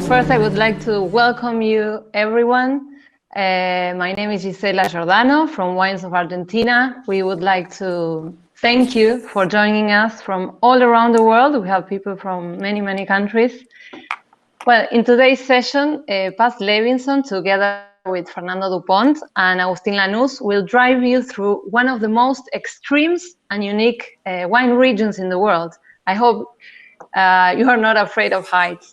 First, I would like to welcome you, everyone. My name is Gisela Giordano from Wines of Argentina. We would like to thank you for joining us from all around the world. We have people from many, many countries. Well, in today's session, Paz Levinson, together with Fernando Dupont and Agustín Lanús, will drive you through one of the most extremes and unique wine regions in the world. I hope you are not afraid of heights.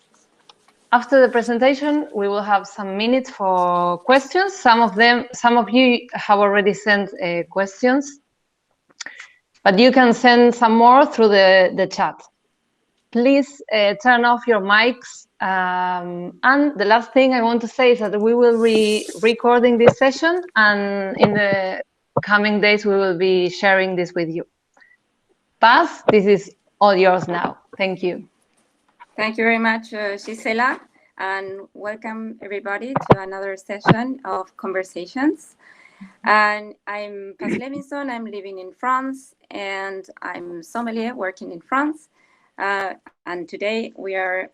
After the presentation, we will have some minutes for questions. Some of you have already sent questions, but you can send some more through the chat. Please turn off your mics. And the last thing I want to say is that we will be recording this session, and in the coming days, we will be sharing this with you. Paz, this is all yours now. Thank you. Thank you very much, Gisela, and welcome everybody to another session of Conversations. And I'm Paz Levinson. I'm living in France, and I'm sommelier working in France. And today we are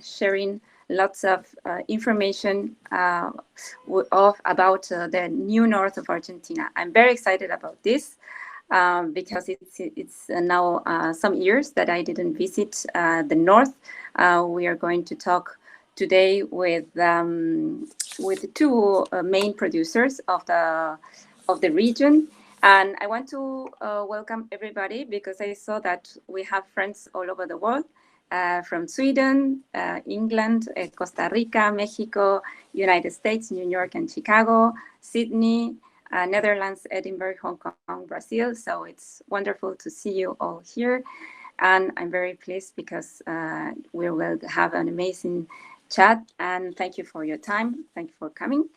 sharing lots of information about the new north of Argentina. I'm very excited about this because it's now some years that I didn't visit the north. We are going to talk today with two main producers of the region. And I want to welcome everybody because I saw that we have friends all over the world, from Sweden, England, Costa Rica, Mexico, United States, New York and Chicago, Sydney, Netherlands, Edinburgh, Hong Kong, Brazil. So it's wonderful to see you all here. And I'm very pleased because we will have an amazing chat. And thank you for your time. Thank you for coming.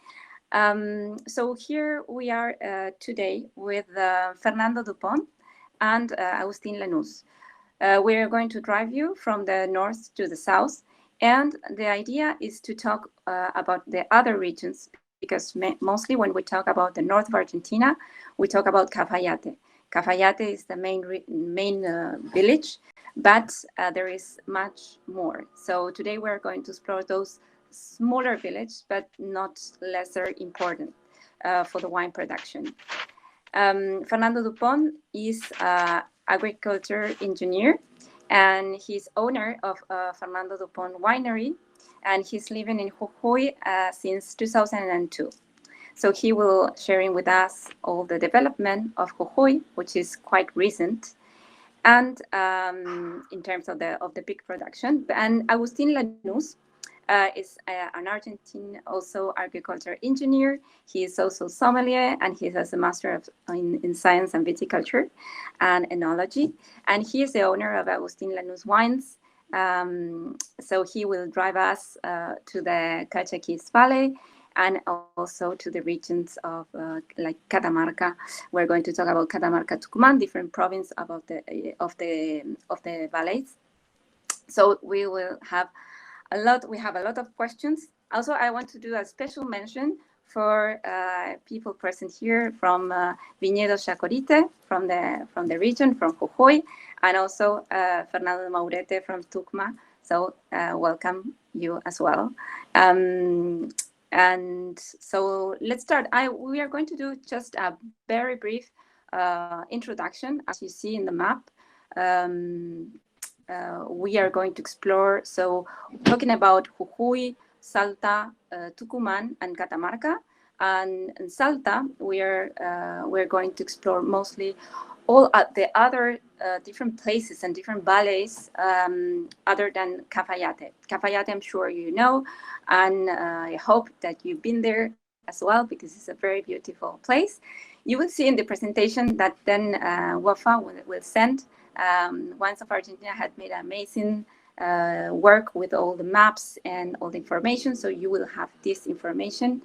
So here we are today with Fernando Dupont and Agustín Lanús. We are going to drive you from the north to the south, and the idea is to talk about the other regions, because mostly when we talk about the north of Argentina, we talk about Cafayate. Cafayate is the main village, but there is much more. So today we're going to explore those smaller villages, but not lesser important for the wine production. Fernando Dupont is agriculture engineer, and he's owner of Fernando Dupont Winery, and he's living in Jujuy since 2002. So he will sharing with us all the development of Jujuy, which is quite recent, and in terms of the pig production. And Agustín Lanús is an Argentine, also agriculture engineer. He is also sommelier, and he has a master in science and viticulture and enology. And he is the owner of Agustín Lanús Wines. So he will drive us to the Calchaquís Valley and also to the regions of like Catamarca. We're going to talk about Catamarca, Tucumán, different province of the valleys. So we will have we have a lot of questions. Also, I want to do a special mention for people present here from Viñedo Chacorite, from the region, from Jujuy, and also Fernando Maurete from Tucumán. So welcome you as well. And so let's start. We are going to do just a very brief introduction. As you see in the map, we are going to explore, so talking about Jujuy, Salta, Tucumán, and Catamarca. And in Salta, we're going to explore mostly all the other different places and different valleys other than Cafayate. Cafayate, I'm sure you know, and I hope that you've been there as well, because it's a very beautiful place. You will see in the presentation that then WofA will send. Wines of Argentina had made amazing work with all the maps and all the information, so you will have this information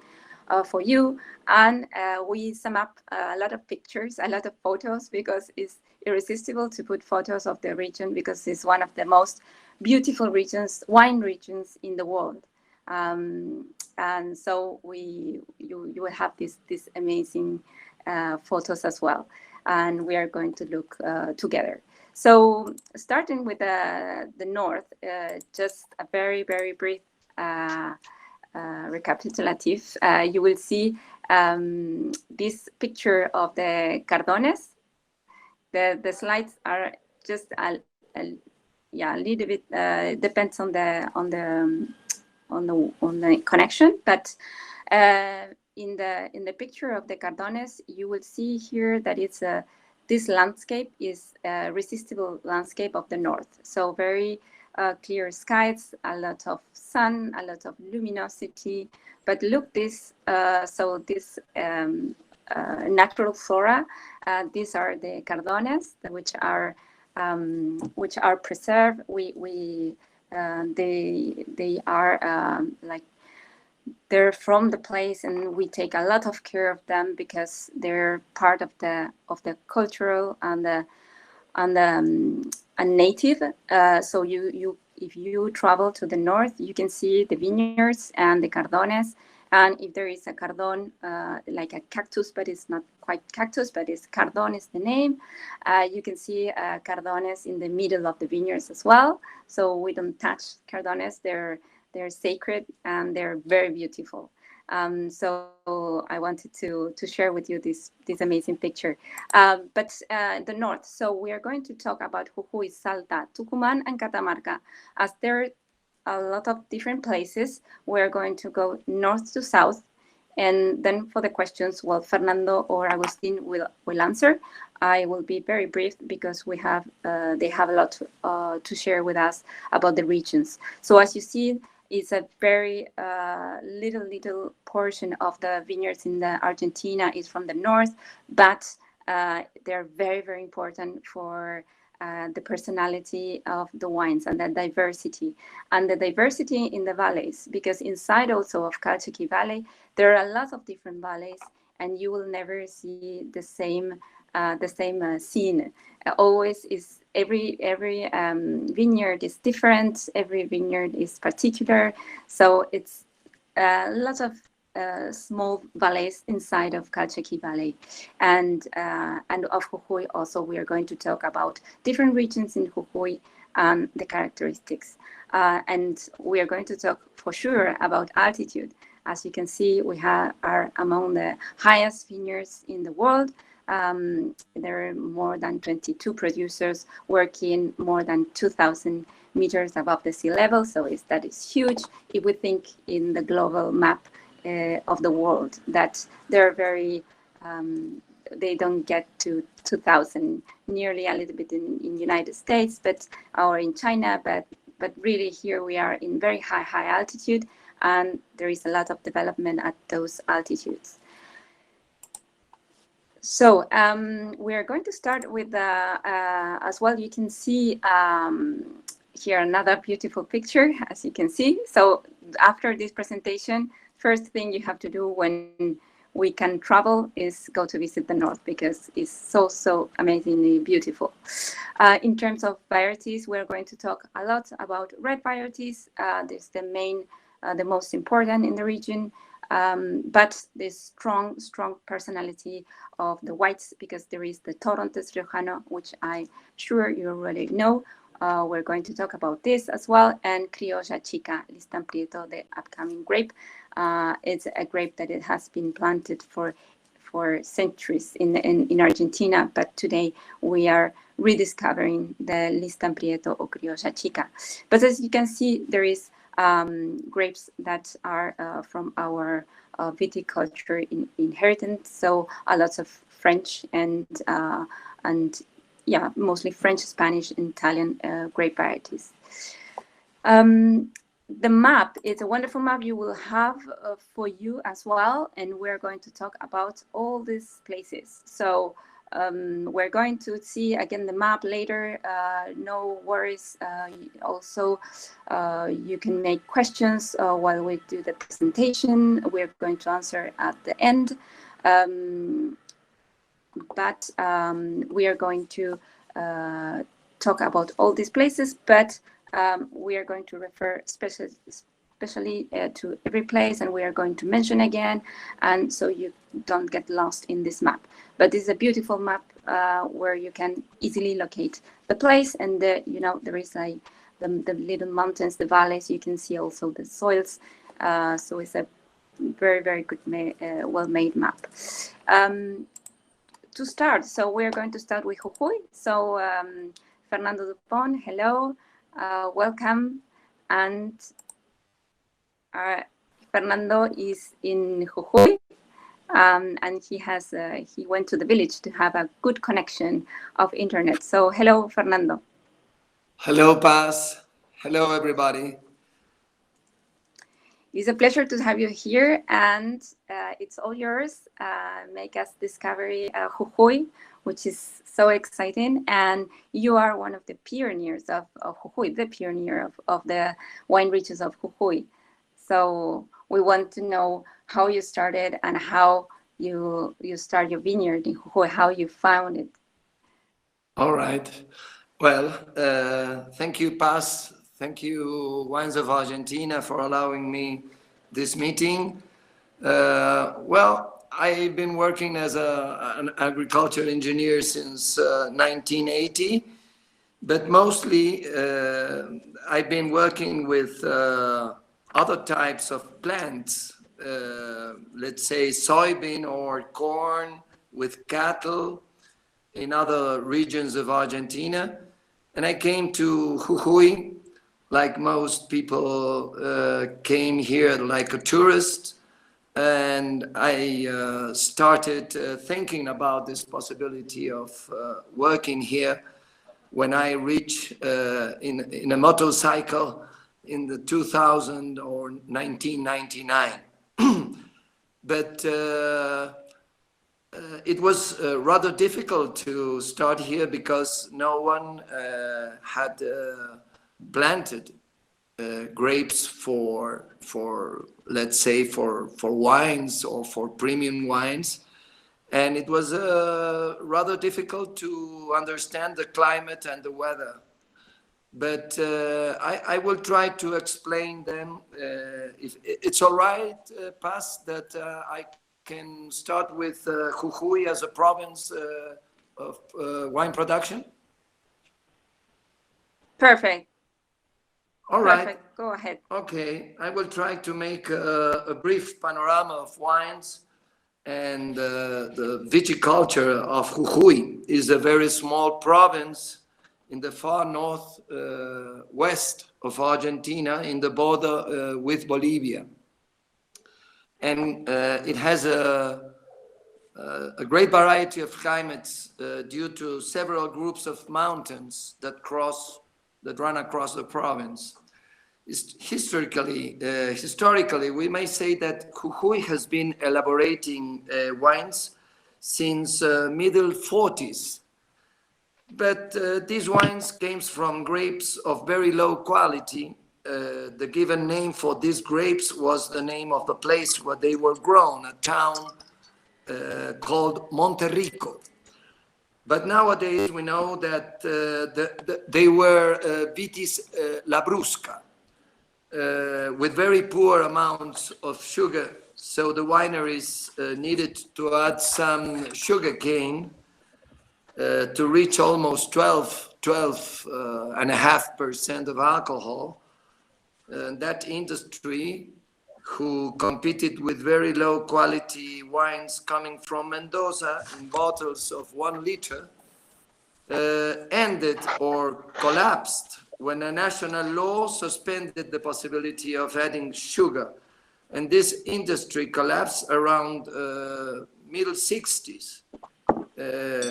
for you. And we sum up a lot of pictures, a lot of photos, because it's irresistible to put photos of the region, because it's one of the most beautiful regions, wine regions in the world. And so you will have this amazing photos as well, and we are going to look together. So starting with the north, just a very, very brief recapitulative, you will see this picture of the Cardones. The slides are just a little bit depends on the connection, but in the picture of the Cardones, you will see here that it's this landscape is a resistible landscape of the north. So very clear skies, a lot of sun, a lot of luminosity. But look this, so this natural flora, these are the Cardones, which are preserved. They are like, they're from the place, and we take a lot of care of them because they're part of the cultural and native. So if you travel to the north, you can see the vineyards and the Cardones. And if there is a Cardon, like a cactus, but it's not quite cactus, but it's Cardon is the name, you can see Cardones in the middle of the vineyards as well. So we don't touch Cardones. They're sacred and they're very beautiful. So I wanted to share with you this amazing picture. But the north, so we are going to talk about Jujuy, Salta, Tucumán, and Catamarca. As there are a lot of different places, we're going to go north to south. And then for the questions, well, Fernando or Agustín will answer. I will be very brief because they have a lot to share with us about the regions. So as you see, it's a very little portion of the vineyards in Argentina is from the north, but they're very, very important for the personality of the wines and the diversity. And the diversity in the valleys, because inside also of Calchaquí Valley, there are a lot of different valleys, and you will never see the same scene. Always is every vineyard is different. Every vineyard is particular. So it's lots of small valleys inside of Calchaquí Valley, and of Jujuy. Also, we are going to talk about different regions in Jujuy and the characteristics. And we are going to talk for sure about altitude. As you can see, we are among the highest vineyards in the world. There are more than 22 producers working more than 2,000 meters above the sea level. So that is huge if we think in the global map of the world, that they're very, they don't get to 2,000, nearly a little bit in United States, or in China, but really here we are in very high altitude, and there is a lot of development at those altitudes. So we are going to start with, as well, you can see here another beautiful picture, as you can see. So after this presentation, first thing you have to do when we can travel is go to visit the north, because it's so amazingly beautiful. In terms of varieties, we're going to talk a lot about red varieties. This is the most important in the region. But the strong personality of the whites, because there is the Torrontés Riojano, which I'm sure you already know. We're going to talk about this as well, and Criolla Chica, Listan Prieto, the upcoming grape. It's a grape that it has been planted for centuries in Argentina, but today we are rediscovering the Listan Prieto or Criolla Chica. But as you can see, there is grapes that are from our viticulture inheritance. So a lot of French and yeah, mostly French, Spanish, and Italian grape varieties. The map is a wonderful map you will have for you as well, and we're going to talk about all these places. So we're going to see again the map later. No worries. Also, you can make questions while we do the presentation. We're going to answer at the end. But we are going to talk about all these places, but we are going to refer especially to every place, and we are going to mention again, and so you don't get lost in this map. But this is a beautiful map where you can easily locate the place, and there is a the little mountains, the valleys. You can see also the soils. So it's a very, very good, well-made map. To start, so we're going to start with Jujuy. So Fernando Dupont, hello, welcome. And Fernando is in Jujuy, and he went to the village to have a good connection of internet. So hello, Fernando. Hello, Paz. Hello, everybody. It's a pleasure to have you here, and it's all yours. Make us discover Jujuy, which is so exciting. And you are one of the pioneers of Jujuy, the pioneer of the wine regions of Jujuy. So we want to know how you started and how you start your vineyard in Jujuy, how you found it. All right. Well, thank you, Paz. Thank you, Wines of Argentina, for allowing me this meeting. Well, I've been working as an agriculture engineer since 1980, but mostly I've been working with other types of plants, let's say soybean or corn with cattle in other regions of Argentina. And I came to Jujuy, like most people came here like a tourist. And I started thinking about this possibility of working here when I reached in a motorcycle in the 2000 or 1999. But it was rather difficult to start here because no one had planted grapes for let's say for wines or for premium wines, and it was rather difficult to understand the climate and the weather. But I will try to explain them. If it's all right, Paz, that I can start with Jujuy as a province of wine production. Perfect. All right. Perfect. Go ahead. Okay, I will try to make a brief panorama of wines. And the viticulture of Jujuy is a very small province in the far north west of Argentina, in the border with Bolivia. And it has a great variety of climates due to several groups of mountains that run across the province. Historically, we may say that Jujuy has been elaborating wines since middle 40s. But these wines came from grapes of very low quality. The given name for these grapes was the name of the place where they were grown, a town called Monterrico. But nowadays we know that they were Vitis Labrusca, with very poor amounts of sugar. So the wineries needed to add some sugar cane to reach almost 12.5% of alcohol. And that industry, who competed with very low quality wines coming from Mendoza in bottles of 1 liter, ended or collapsed when a national law suspended the possibility of adding sugar. And this industry collapsed around middle 60s.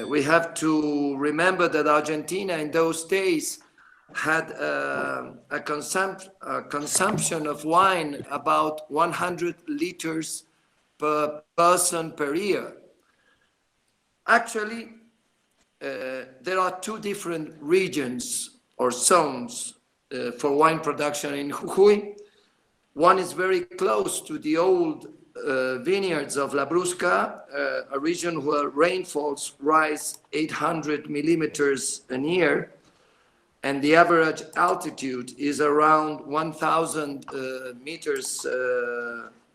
We have to remember that Argentina in those days had a consumption of wine about 100 liters per person per year. Actually, there are 2 different regions or zones for wine production in Jujuy. One is very close to the old vineyards of Labrusca, a region where rainfalls rise 800 millimeters a year, and the average altitude is around 1,000 meters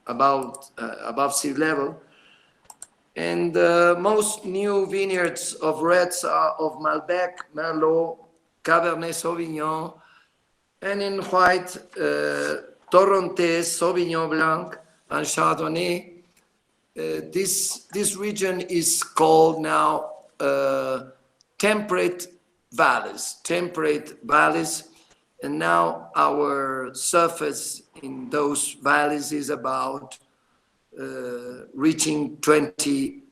above sea level. And most new vineyards of reds are of Malbec, Merlot, Cabernet Sauvignon, and in white, Torrontés, Sauvignon Blanc, and Chardonnay. This region is called now temperate valleys, and now our surface in those valleys is about reaching 20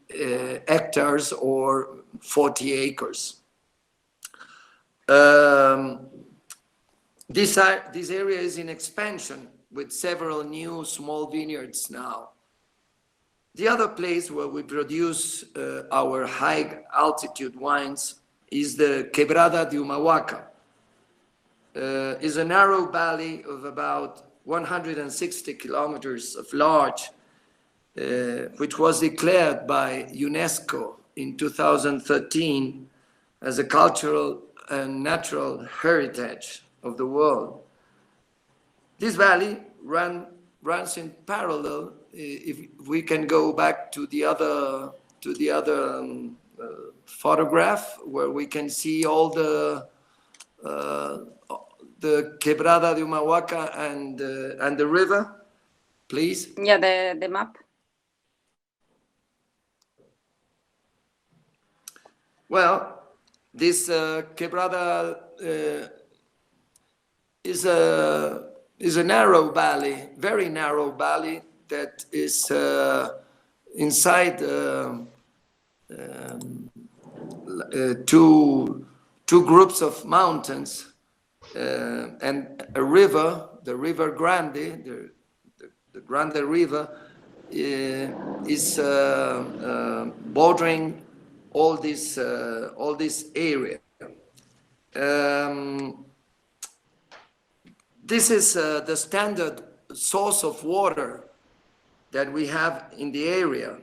hectares or 40 acres. This area is in expansion with several new small vineyards now. The other place where we produce our high altitude wines is the Quebrada de Humahuaca. Is a narrow valley of about 160 kilometers of large, which was declared by UNESCO in 2013 as a cultural and natural heritage of the world. This valley runs in parallel. If we can go back to the other photograph, where we can see all the Quebrada de Humahuaca and the river, please. Yeah, the map. Well, this Quebrada is a narrow valley, very narrow valley that is inside two groups of mountains and a river, the River Grande, the Grande River, is bordering all this area. This is the standard source of water that we have in the area.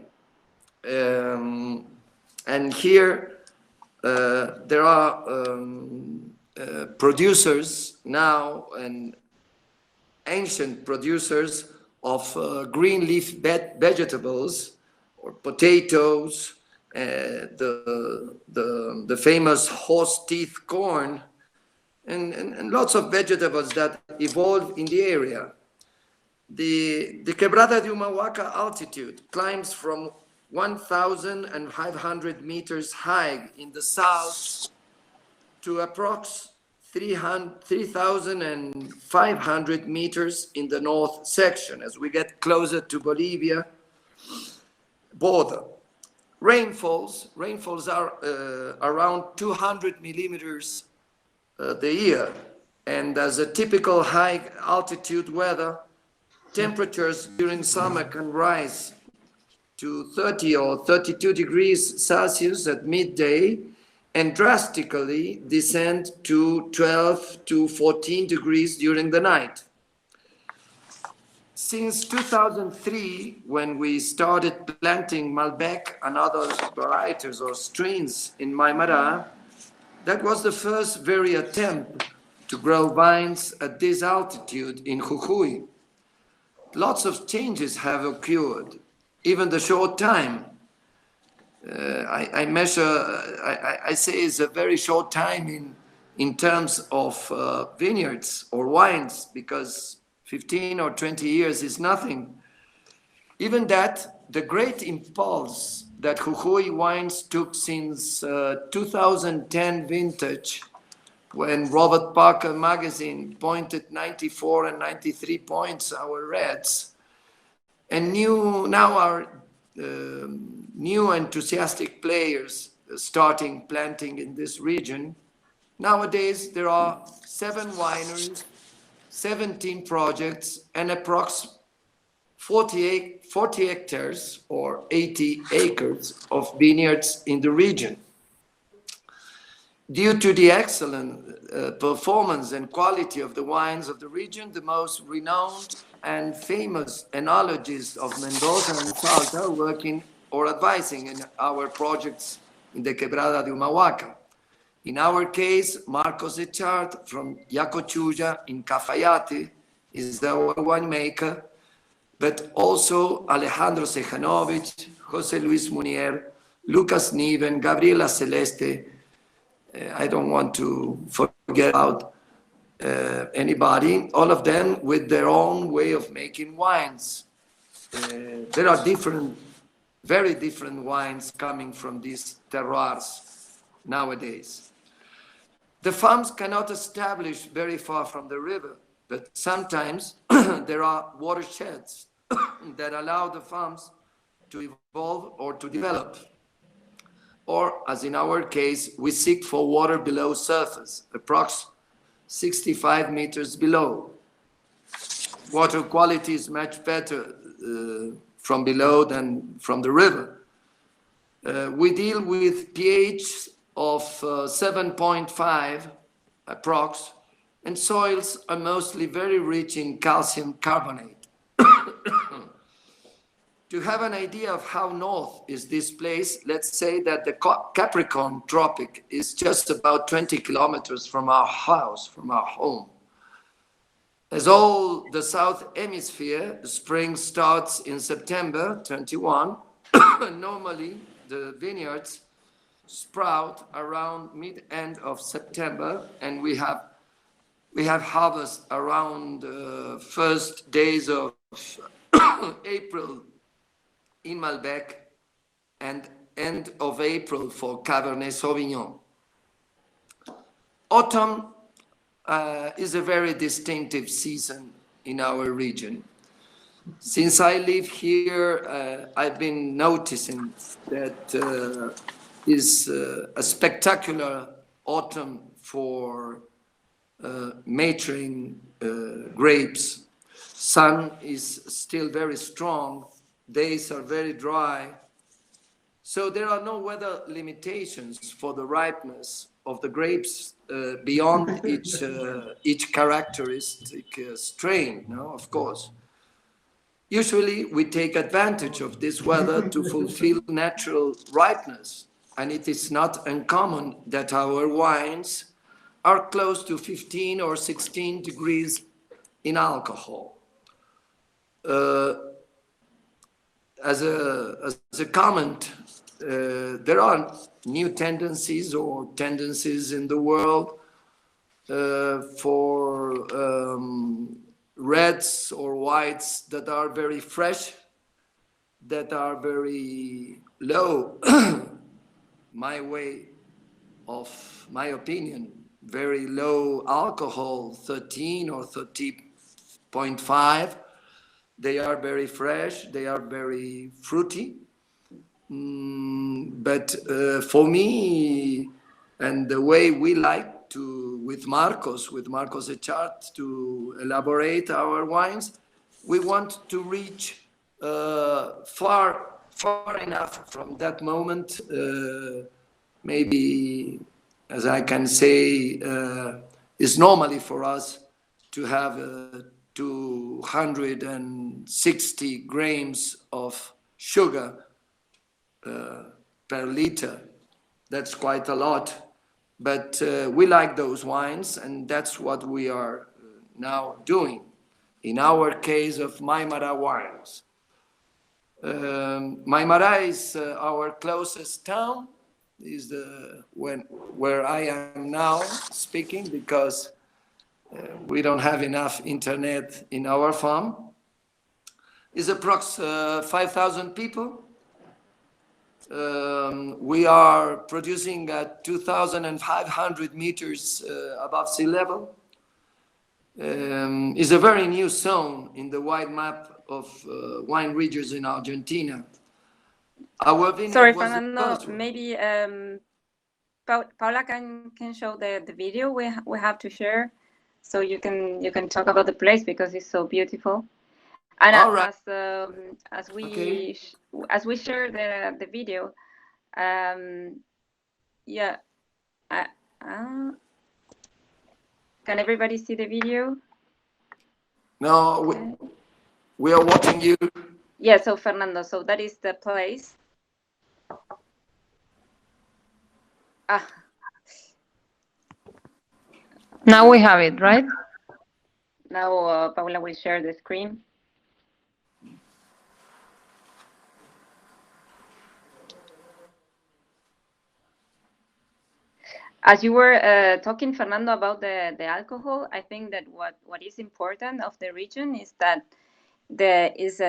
And here there are producers now, and ancient producers of green leaf vegetables or potatoes, the famous horse teeth corn, and lots of vegetables that evolve in the area. The Quebrada de Humahuaca altitude climbs from 1,500 meters high in the south to approx 3,500 meters in the north section as we get closer to Bolivia border. Rainfalls are around 200 millimeters the year, and as a typical high altitude weather, temperatures during summer can rise to 30 or 32 degrees Celsius at midday and drastically descend to 12 to 14 degrees during the night. Since 2003, when we started planting Malbec and other varieties or strains in Maimara, that was the first very attempt to grow vines at this altitude in Jujuy. Lots of changes have occurred, even the short time. I say it's a very short time in terms of vineyards or wines, because 15 or 20 years is nothing. Even that, the great impulse that Jujuy wines took since 2010 vintage, when Robert Parker magazine pointed 94 and 93 points our reds, and now our new enthusiastic players starting planting in this region. Nowadays, there are 7 wineries, 17 projects, and approx 40 hectares or 80 acres of vineyards in the region. Due to the excellent performance and quality of the wines of the region, the most renowned and famous enologists of Mendoza and Salta are working or advising in our projects in the Quebrada de Humahuaca. In our case, Marcos Echard from Yacochulla in Cafayate is our winemaker, but also Alejandro Sejanovic, Jose Luis Munier, Lucas Niven, Gabriela Celeste. I don't want to forget about anybody, all of them with their own way of making wines. There are very different wines coming from these terroirs nowadays. The farms cannot establish very far from the river, but sometimes there are watersheds that allow the farms to evolve or to develop. Or, as in our case, we seek for water below surface, approx 65 meters below. Water quality is much better from below than from the river. We deal with pH of 7.5 approx, and soils are mostly very rich in calcium carbonate. To have an idea of how north is this place, let's say that the Capricorn Tropic is just about 20 kilometers from our house, from our home. As all the South Hemisphere, the spring starts in September 21. Normally, the vineyards sprout around mid-end of September, and we have harvest around first days of April in Malbec and end of April for Cabernet Sauvignon. Autumn is a very distinctive season in our region. Since I live here, I've been noticing that is a spectacular autumn for maturing grapes. Sun is still very strong, days are very dry, so there are no weather limitations for the ripeness of the grapes beyond each characteristic strain, no, of course. Usually we take advantage of this weather to fulfill natural ripeness, and it is not uncommon that our wines are close to 15 or 16 degrees in alcohol. As a comment, there are new tendencies in the world for reds or whites that are very fresh, that are very low, my opinion, very low alcohol, 13 or 30.5. They are very fresh, they are very fruity. But for me, and the way we like to, with Marcos Echart, to elaborate our wines, we want to reach far enough from that moment, maybe, as I can say, is normally for us to have 260 grams of sugar per liter. That's quite a lot, but we like those wines, and that's what we are now doing. In our case of Maimara wines. Maimara is our closest town, is where I am now speaking, because we don't have enough internet in our farm. It's approx 5,000 people. We are producing at 2,500 meters above sea level. It's a very new zone in the wide map of wine regions in Argentina. Our vineyard. Sorry, Fernando, maybe Paula can show the video we have to share, so you can talk about the place because it's so beautiful. And right. as we share the video, yeah, can everybody see the video? No, we are watching you. Yeah, so Fernando, so that is the place. Now we have it, right? Now Paula will share the screen. As you were talking, Fernando, about the alcohol, I think that what is important of the region is that there is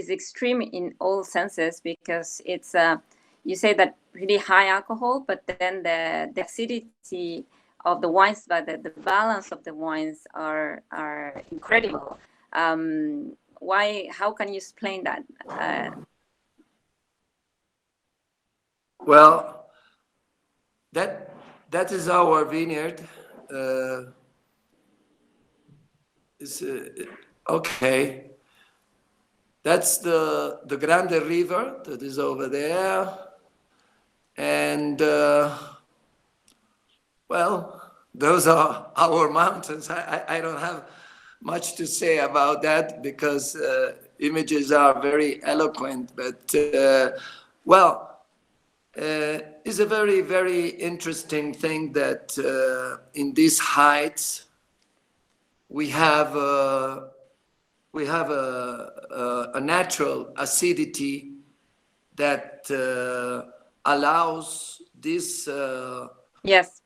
extreme in all senses, because it's you say that really high alcohol, but then the acidity of the wines, but the balance of the wines are incredible. Why? How can you explain that? Well, that is our vineyard. Okay. That's the Grande River that is over there. And, well, those are our mountains. I don't have much to say about that, because images are very eloquent. But, well, it's a very, very interesting thing that in these heights we have a natural acidity that allows this Yes.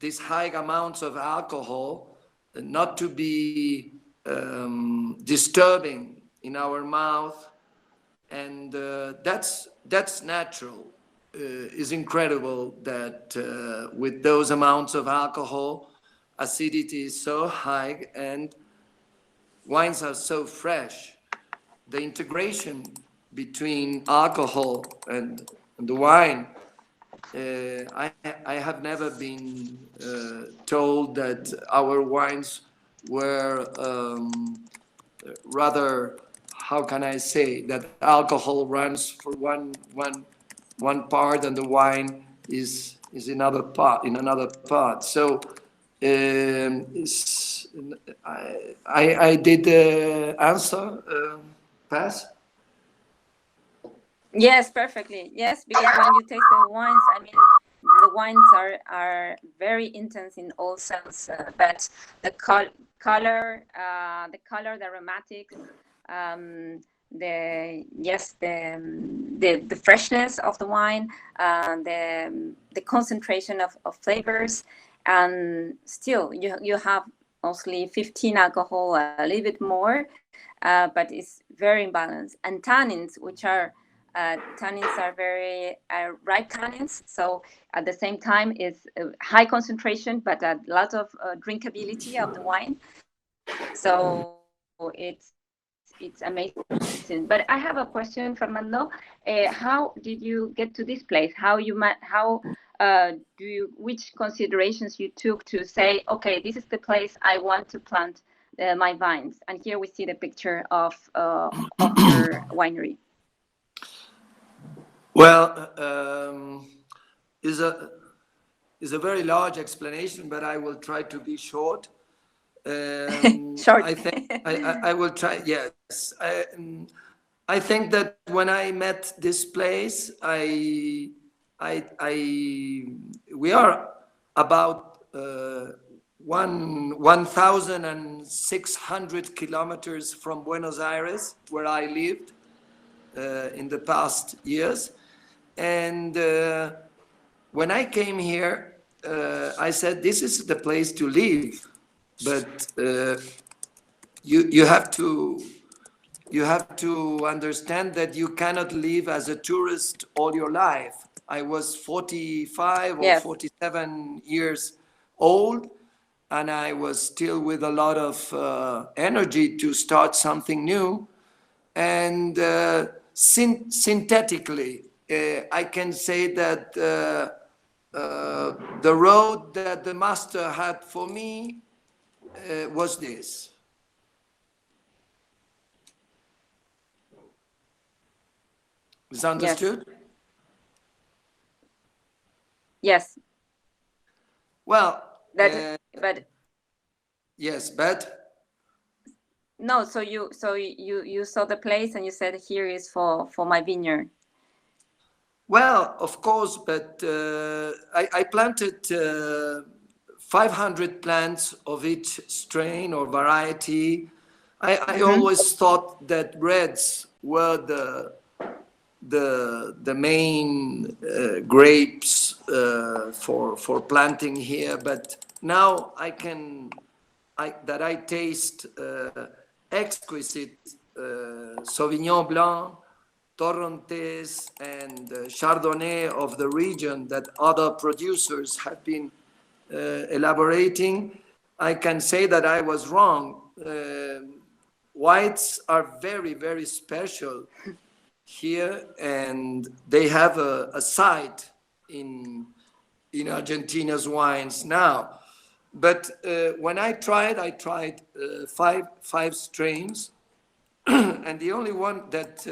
these high amounts of alcohol not to be disturbing in our mouth, and that's natural. It's incredible that with those amounts of alcohol, acidity is so high and wines are so fresh. The integration between alcohol and the wine, I have never been told that our wines were rather, how can I say, that alcohol runs for one part and the wine is in another part. So I did answer, Paz? Yes, perfectly. Yes, because when you taste the wines, I mean, the wines are very intense in all sense, but the color, the aromatics, the freshness of the wine, the concentration of flavors, and still you have mostly 15 alcohol, a little bit more, but it's very imbalanced, and tannins, which are tannins are very ripe tannins, so at the same time it's high concentration but a lot of drinkability of the wine. So it's amazing. But I have a question, Fernando. How did you get to this place? Which considerations you took to say, okay, this is the place I want to plant my vines? And here we see the picture of your winery. Well, is a very large explanation, but I will try to be short. Short. I think I will try. Yes, I think that when I met this place, we are about 1,600 kilometers from Buenos Aires, where I lived in the past years. And when I came here, I said, this is the place to live. But you have to understand that you cannot live as a tourist all your life. I was 45 or Yes. 47 years old, and I was still with a lot of energy to start something new. And synthetically, I can say that the road that the master had for me was this. Is understood? Yes. Well, but yes, but no. So you saw the place and you said, here is for my vineyard. Well, of course, but I planted 500 plants of each strain or variety. I always thought that reds were the main grapes for planting here, but now I taste exquisite Sauvignon Blanc, Torrontés, and Chardonnay of the region that other producers have been elaborating. I can say that I was wrong. Whites are very, very special here, and they have a site in Argentina's wines now. But when I tried five strains, and the only one that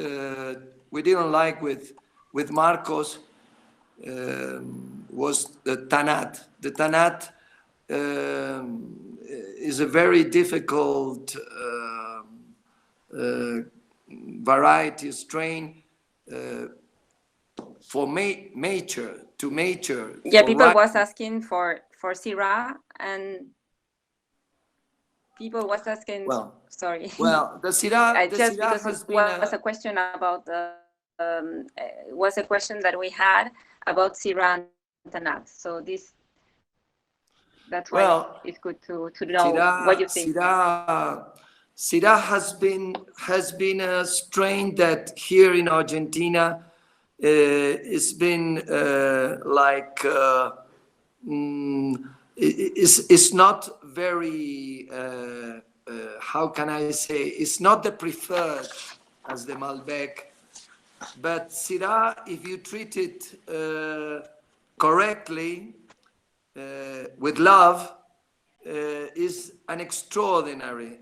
we didn't like with Marcos was the Tanat. The Tanat is a very difficult variety strain for mature. Yeah, people was asking for Syrah, and people was asking. Well, sorry. Well, the Syrah just because has it been was a question about was a question that we had about Syrah and Tanat. So that's why it's good to know what you think. Syrah has been a strain that here in Argentina it's been it's not very how can I say, it's not the preferred as the Malbec, but Syrah, if you treat it correctly, with love, is an extraordinary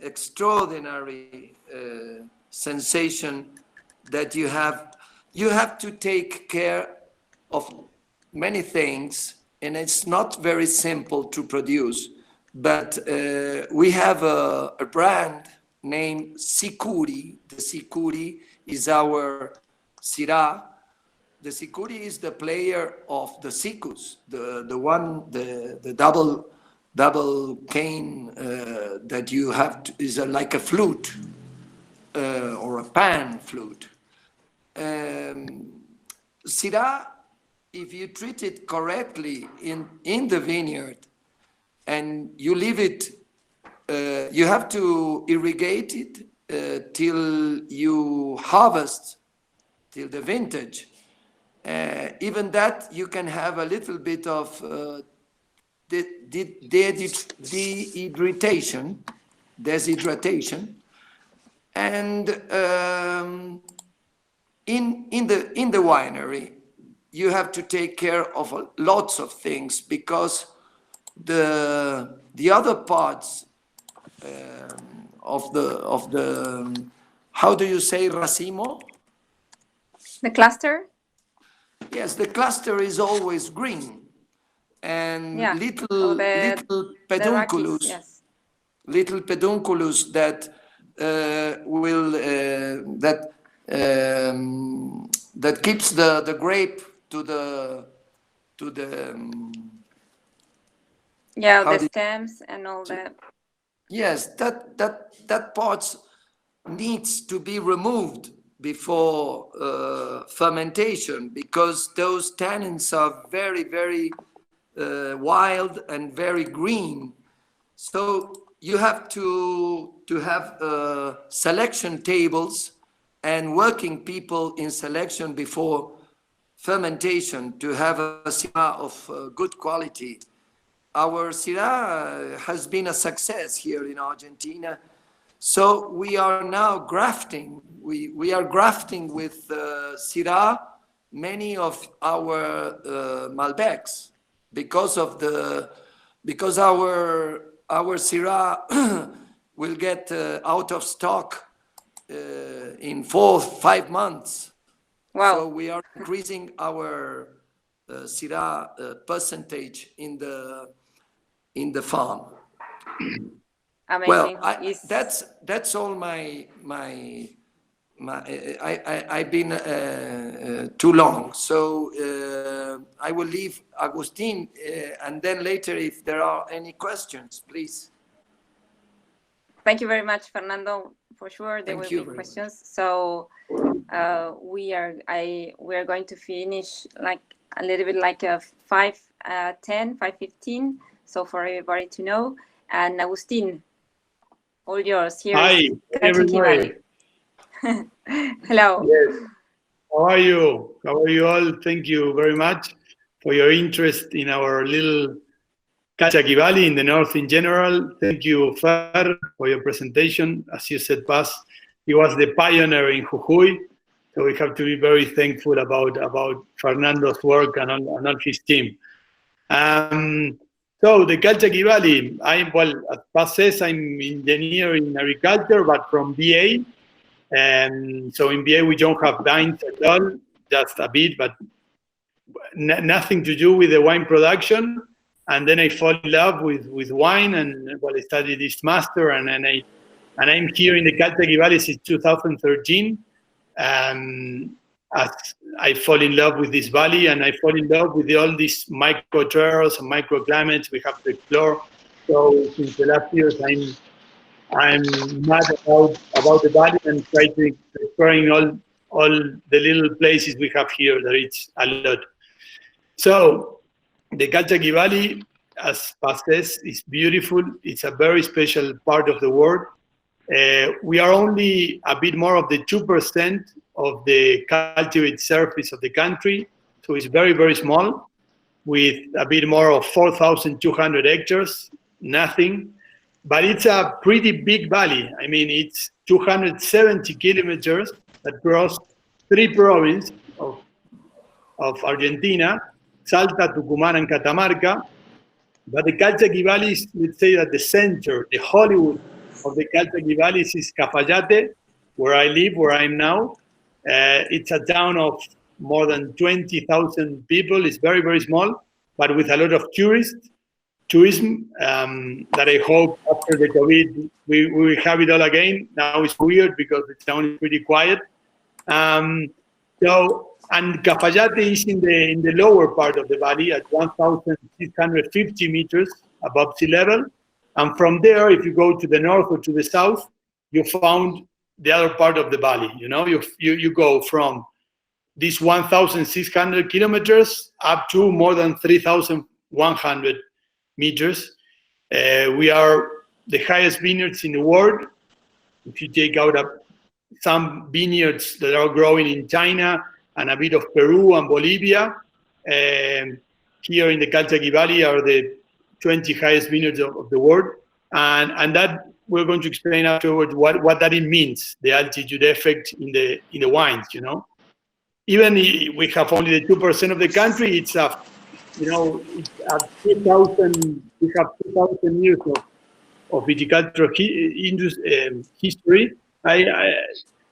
sensation that you have. You have to take care of many things, and it's not very simple to produce. But we have a brand named Sicuri. The Sicuri is our Syrah. The Sicuri is the player of the Sicus, the double cane that you have is like a flute or a pan flute. Syrah, if you treat it correctly in the vineyard and you leave it, you have to irrigate it till you harvest, till the vintage. Even that, you can have a little bit of deshydratation, and in the winery, you have to take care of lots of things, because the other parts of the how do you say racimo? The cluster? Yes, the cluster is always green, and little pedunculus, yes. Little pedunculus that that keeps the grape to the the stems and all that. Yes, that part needs to be removed before fermentation, because those tannins are very, very wild and very green. So you have to have selection tables and working people in selection before fermentation to have a Syrah of good quality. Our Syrah has been a success here in Argentina. So we are now grafting. We are grafting with Syrah many of our Malbecs, because our Syrah will get out of stock in 4-5 months. Wow. So we are increasing our Syrah percentage in the farm. Amazing. Well, that's all my I've been too long, so I will leave Agustín, and then later, if there are any questions, please. Thank you very much, Fernando. For sure, there will be questions. So we are going to finish like a little bit like a 5:10, 5:15. So for everybody to know. And Agustín, all yours. Here Hi, everybody. Hello. Yes. How are you? How are you all? Thank you very much for your interest in our little Calchaquí Valley in the north in general. Thank you, Fer, for your presentation. As you said, Paz, he was the pioneer in Jujuy, so we have to be very thankful about Fernando's work and all his team. So the Calchaquí Valley, as Paz says, I'm engineer in agriculture, but from BA. So in BA we don't have vines at all, just a bit, but nothing to do with the wine production. And then I fall in love with wine, and I studied this master, and I'm here in the Calchaquí Valley since 2013. As I fall in love with this valley, and I fall in love with all these micro terroirs and microclimates we have to explore. So since the last years, I'm mad about the valley and try to exploring all the little places we have here. That it's a lot. So the Calchaquí Valley, as Paz says, is beautiful. It's a very special part of the world. We are only a bit more of the 2% of the cultivated surface of the country, so it's very, very small, with a bit more of 4,200 hectares, nothing. But it's a pretty big valley. I mean, it's 270 kilometers that cross 3 provinces of Argentina, Salta, Tucumán, and Catamarca. But the Calchaquí Valley is, let's say, that the center, the Hollywood of the Calchaquí Valley is Cafayate, where I live, where I'm now. It's a town of more than 20,000 people. It's very, very small, but with a lot of tourism that I hope after the COVID, we will have it all again. Now it's weird because the town is pretty quiet. And Cafayate is in the lower part of the valley at 1,650 meters above sea level. And from there, if you go to the north or to the south, you found the other part of the valley. You know, you go from these 1,600 kilometers up to more than 3,100 meters. We are the highest vineyards in the world. If you take out some vineyards that are growing in China and a bit of Peru and Bolivia, here in the Calchaquí Valley are the 20 highest vineyards of the world. And that we're going to explain afterwards what that means, the altitude effect in the wines, you know. Even if we have only the 2% of the country, it's a 2,000, we have 2,000 years of viticultural history.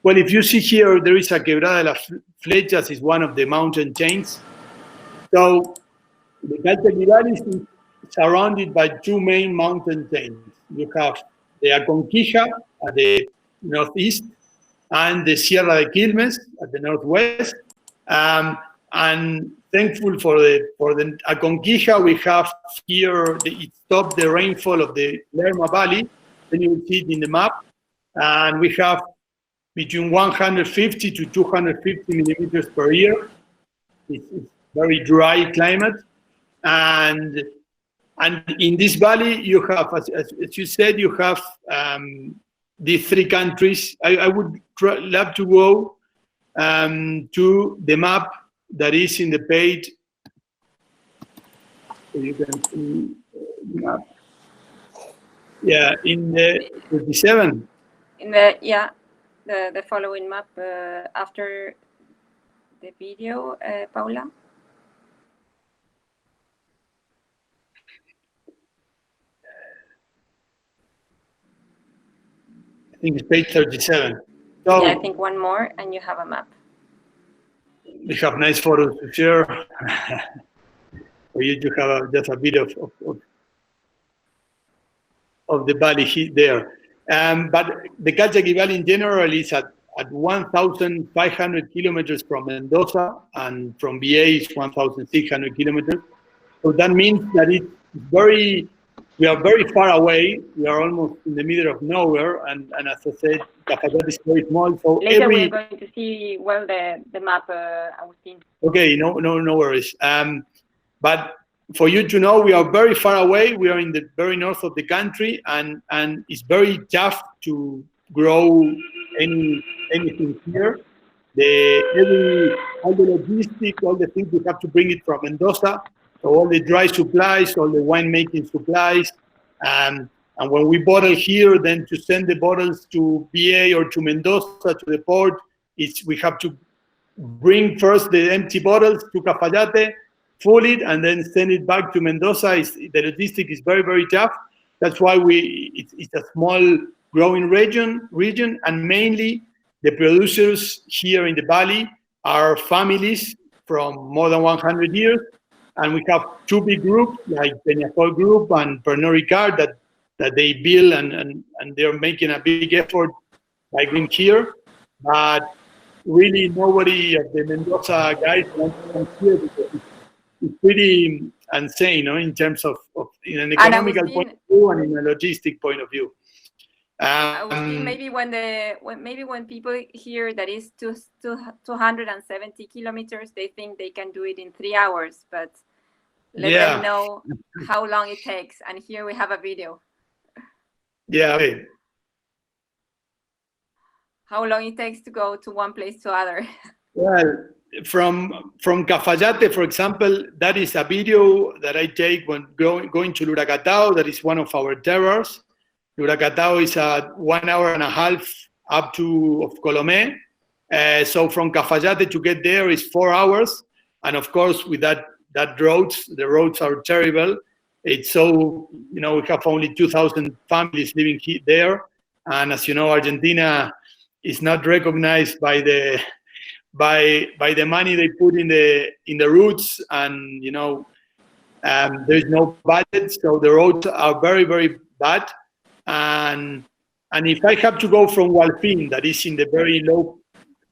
Well, if you see here, there is a Quebrada de las Flechas, is one of the mountain chains. So the Calchaquí Valley is surrounded by 2 main mountain chains. You have the Aconquija at the northeast and the Sierra de Quilmes at the northwest. And thankful for the Aconquija, we have here, it stopped the rainfall of the Lerma Valley. Then you will see it in the map. And we have between 150 to 250 millimeters per year. It's very dry climate. And in this valley, you have, as you said, you have these 3 countries. I would love to go to the map that is in the page. So you can see the map. Yeah, in the 37. The following map after the video, Paula. I think it's page 37. So yeah, I think one more and you have a map. We have nice photos to share for you to have just a bit of the valley there. But the Calchaquí Valley in general is at 1,500 kilometers from Mendoza, and from BA is 1,600 kilometers. So that means that it's very we are very far away. We are almost in the middle of nowhere, and as I said, Cafayate is very small. So Later we're going to see well the map, Agustín. Okay, no worries. But for you to know, we are very far away. We are in the very north of the country, and it's very tough to grow anything here. All the logistics, all the things, we have to bring it from Mendoza. So all the dry supplies, all the winemaking supplies, and when we bottle here, then to send the bottles to PA or to Mendoza to the port, we have to bring first the empty bottles to Cafayate, full it, and then send it back to Mendoza. The logistic is very, very tough. That's why it's a small growing region, and mainly the producers here in the valley are families from more than 100 years. And we have two big groups, like Peñafol Group and Pernod Ricard, that they build, and they're making a big effort by being here. But really, nobody of the Mendoza guys wants to come here because it's pretty insane, in terms of in an economical point of view and in a logistic point of view. Maybe when people hear that is 270 kilometers, they think they can do it in 3 hours, but let them know how long it takes. And here we have a video. Yeah. Okay. How long it takes to go to one place to other. Well, from Cafayate, for example, that is a video that I take when going to Luracatao. That is one of our terroirs. Luracatao is a 1.5 hours up to of Colomé. So from Cafayate to get there is 4 hours. And of course, with that roads, the roads are terrible. It's so, we have only 2,000 families living there. And as you know, Argentina is not recognized by the money they put in the routes, and there's no budget, so the roads are very, very bad. And if I have to go from Hualpín, that is in the very low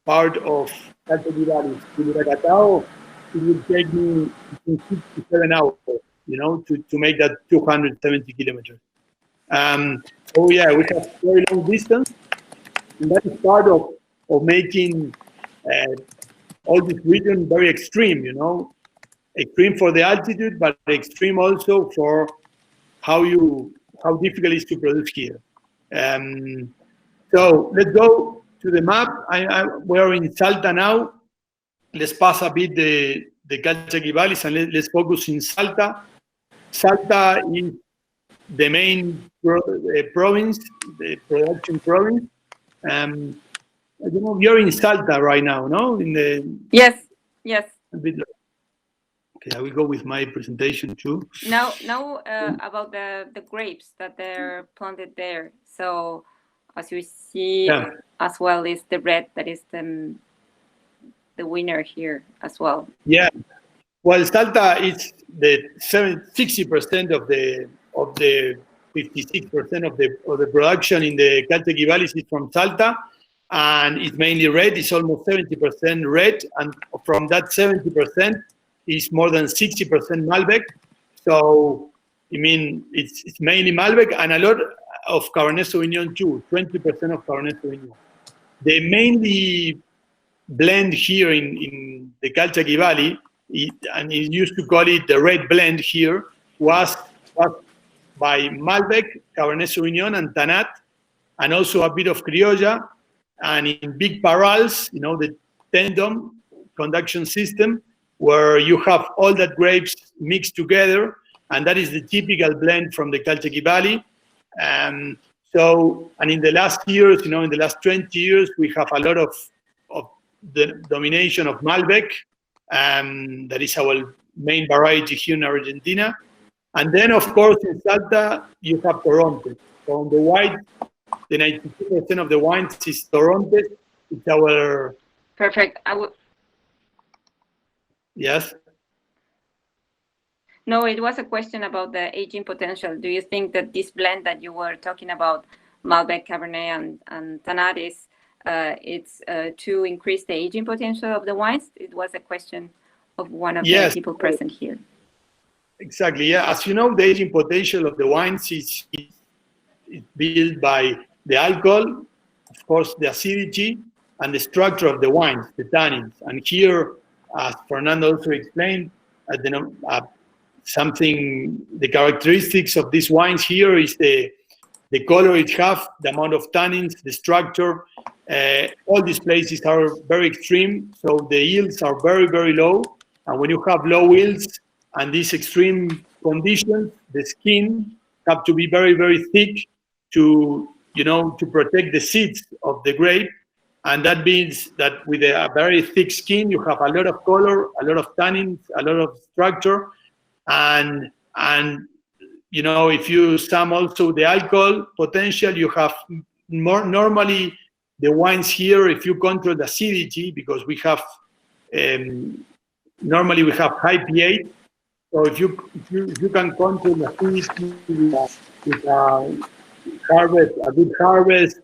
part of Calchaquí Valley, to Luracatao, it will take me between 6 to 7 hours, to make that 270 kilometers. So yeah, we have very long distance, and that is part of making all this region very extreme, extreme for the altitude, but extreme also for how difficult it is to produce here. So let's go to the map. We're in Salta now. Let's pass a bit the Calchaquí valleys, and let's focus in Salta. Salta is the main province, the production province. You're in Salta right now, no? Yes. Okay, I will go with my presentation too. Now about the grapes that they're planted there. So as you see, as well is the red that is the winner here as well. Yeah. Well, Salta is the 60% of the 56% of the production in the Calchaquí valleys is from Salta, and it's mainly red. It's almost 70% red, and from that 70%, is more than 60% Malbec. So, it's mainly Malbec and a lot of Cabernet Sauvignon too, 20% of Cabernet Sauvignon. They mainly blend here in the Calchaquí Valley, and it used to call it the red blend here, was by Malbec, Cabernet Sauvignon, and Tanat, and also a bit of Criolla, and in big parals, the tandem conduction system, where you have all that grapes mixed together, and that is the typical blend from the Calchaquí Valley. And in the last years, in the last 20 years, we have a lot of the domination of Malbec, that is our main variety here in Argentina. And then, of course, in Salta, you have Torrontés. So on the white, the 92% of the wines is Torrontés. It's our... Perfect. Yes? No, it was a question about the aging potential. Do you think that this blend that you were talking about, Malbec, Cabernet, and Tanat, it's to increase the aging potential of the wines? It was a question of one of the people present here. Exactly. Yeah. As you know, the aging potential of the wines is built by the alcohol, of course, the acidity, and the structure of the wines, the tannins. And here, as Fernando also explained, the characteristics of these wines here is the color it has, the amount of tannins, the structure. All these places are very extreme, so the yields are very, very low. And when you have low yields and these extreme conditions, the skin have to be very, very thick to protect the seeds of the grape. And that means that with a very thick skin, you have a lot of color, a lot of tannins, a lot of structure. And if you sum also the alcohol potential, you have more normally the wines here, if you control the acidity, because we have normally we have high pH. So if you can control the acidity with a good harvest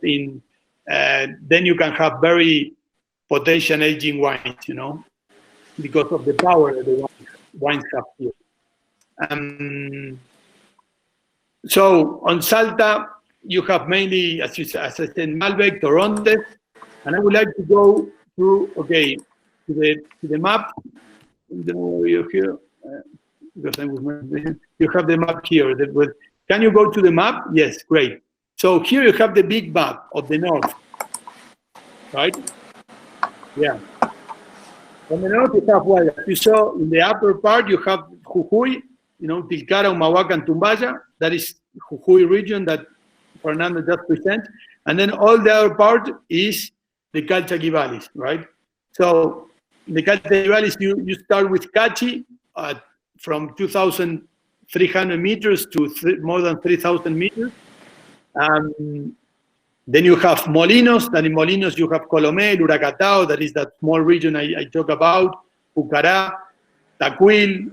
then you can have very potential aging wines, because of the power that the wines have here. So on Salta, you have mainly, as I said, Malbec, Torrontes, and I would like to go through, to the map. Here, because you have the map here. Can you go to the map? Yes, great. So here you have the big map of the north, right? Yeah. On the north you have, well, as you saw in the upper part, you have Jujuy, Tilcara, Humahuaca, and Tumbaya. That is Jujuy region that Fernando just presented. And then all the other part is the Calchaquí valleys, right? So in the Calchaquí valleys, you start with Cachi from 2,300 meters to more than 3,000 meters. Then you have Molinos, and in Molinos you have Colomé, Uracatao, that is that small region I talk about, Pucará, Tacuil.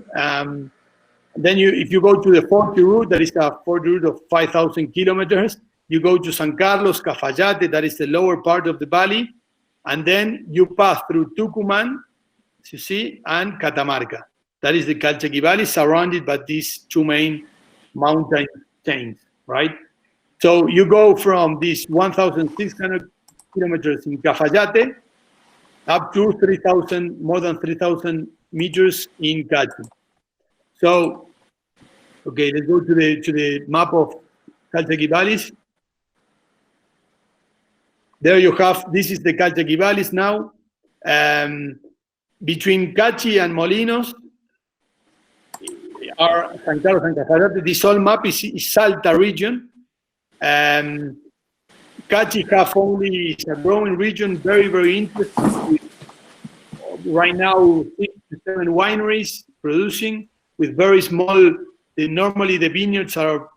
Then if you go to the 40 route, that is a 40 route of 5,000 kilometers, you go to San Carlos, Cafayate, that is the lower part of the valley, and then you pass through Tucumán, as you see, and Catamarca. That is the Calchaquí Valley, surrounded by these two main mountain chains, right? So you go from these 1,600 kilometers in Cafayate up to more than 3,000 meters in Cachi. So, let's go to the map of Calchaquí valleys. There you have, this is the Calchaquí valleys now. Between Cachi and Molinos are San Carlos and Cafayate. This whole map is Salta region. Cachi have only a growing region, very, very interesting. Right now, 6 to 7 wineries producing with very small. Normally, the vineyards are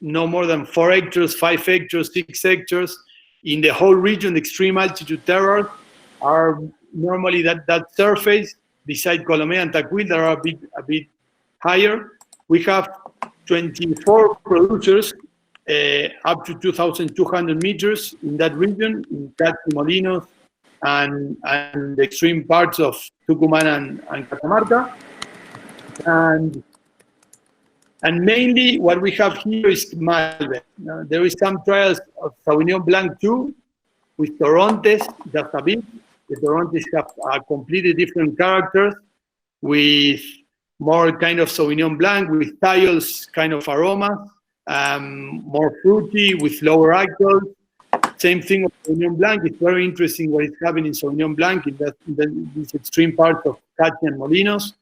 no more than 4 hectares, 5 hectares, 6 hectares. In the whole region, the extreme altitude terroirs are normally that surface beside Colomé and Tacuil that are a bit higher. We have 24 producers up to 2,200 meters in that region, in Cachi, Molinos, and the extreme parts of Tucumán and Catamarca. And mainly what we have here is Malbec. There is some trials of Sauvignon Blanc too, with Torrontes, just a bit. The Torrontes have a completely different characters, with more kind of Sauvignon Blanc, with thiols kind of aroma, more fruity, with lower alcohol. Same thing with Sauvignon Blanc. It's very interesting what is happening in Sauvignon Blanc in these extreme parts of Cachi and Molinos.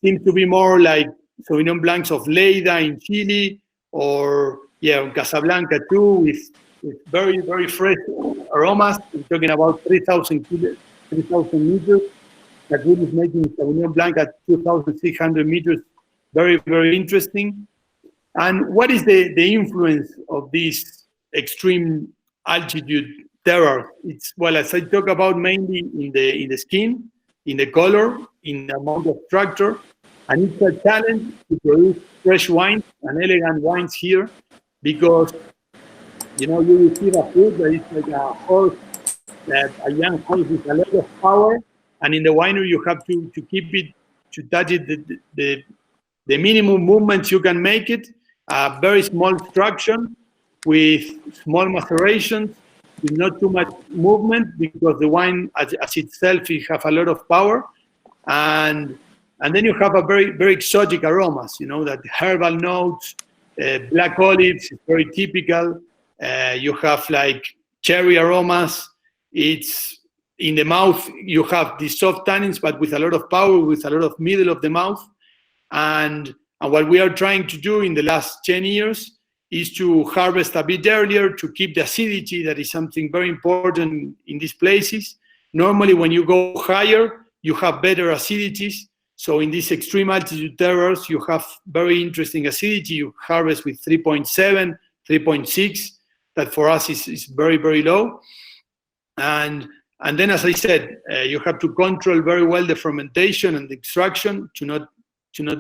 Seems to be more like Sauvignon Blancs of Lleida in Chile, or Casablanca too, with very, very fresh aromas. I'm talking about 3,000 meters. That is making Sauvignon Blanc at 2,600 meters very, very interesting. And what is the influence of this extreme altitude terroir? It's, well, as I talk about, mainly in the skin, in the color, in the amount of structure. And it's a challenge to produce fresh wines and elegant wines here, because you receive a fruit that is like a horse, a young horse with a lot of power, and in the winery you have to keep it to touch it, the minimum movements you can make it, a very small extraction with small macerations, with not too much movement, because the wine as itself, it have a lot of power. And then you have a very, very exotic aromas, that herbal notes, black olives is very typical. You have like cherry aromas. It's in the mouth, you have the soft tannins, but with a lot of power, with a lot of middle of the mouth. And what we are trying to do in the last 10 years is to harvest a bit earlier to keep the acidity. That is something very important in these places. Normally, when you go higher, you have better acidities. So in these extreme altitude terroirs, you have very interesting acidity. You harvest with 3.7, 3.6. That for us is very, very low. And then, as I said, you have to control very well the fermentation and the extraction to not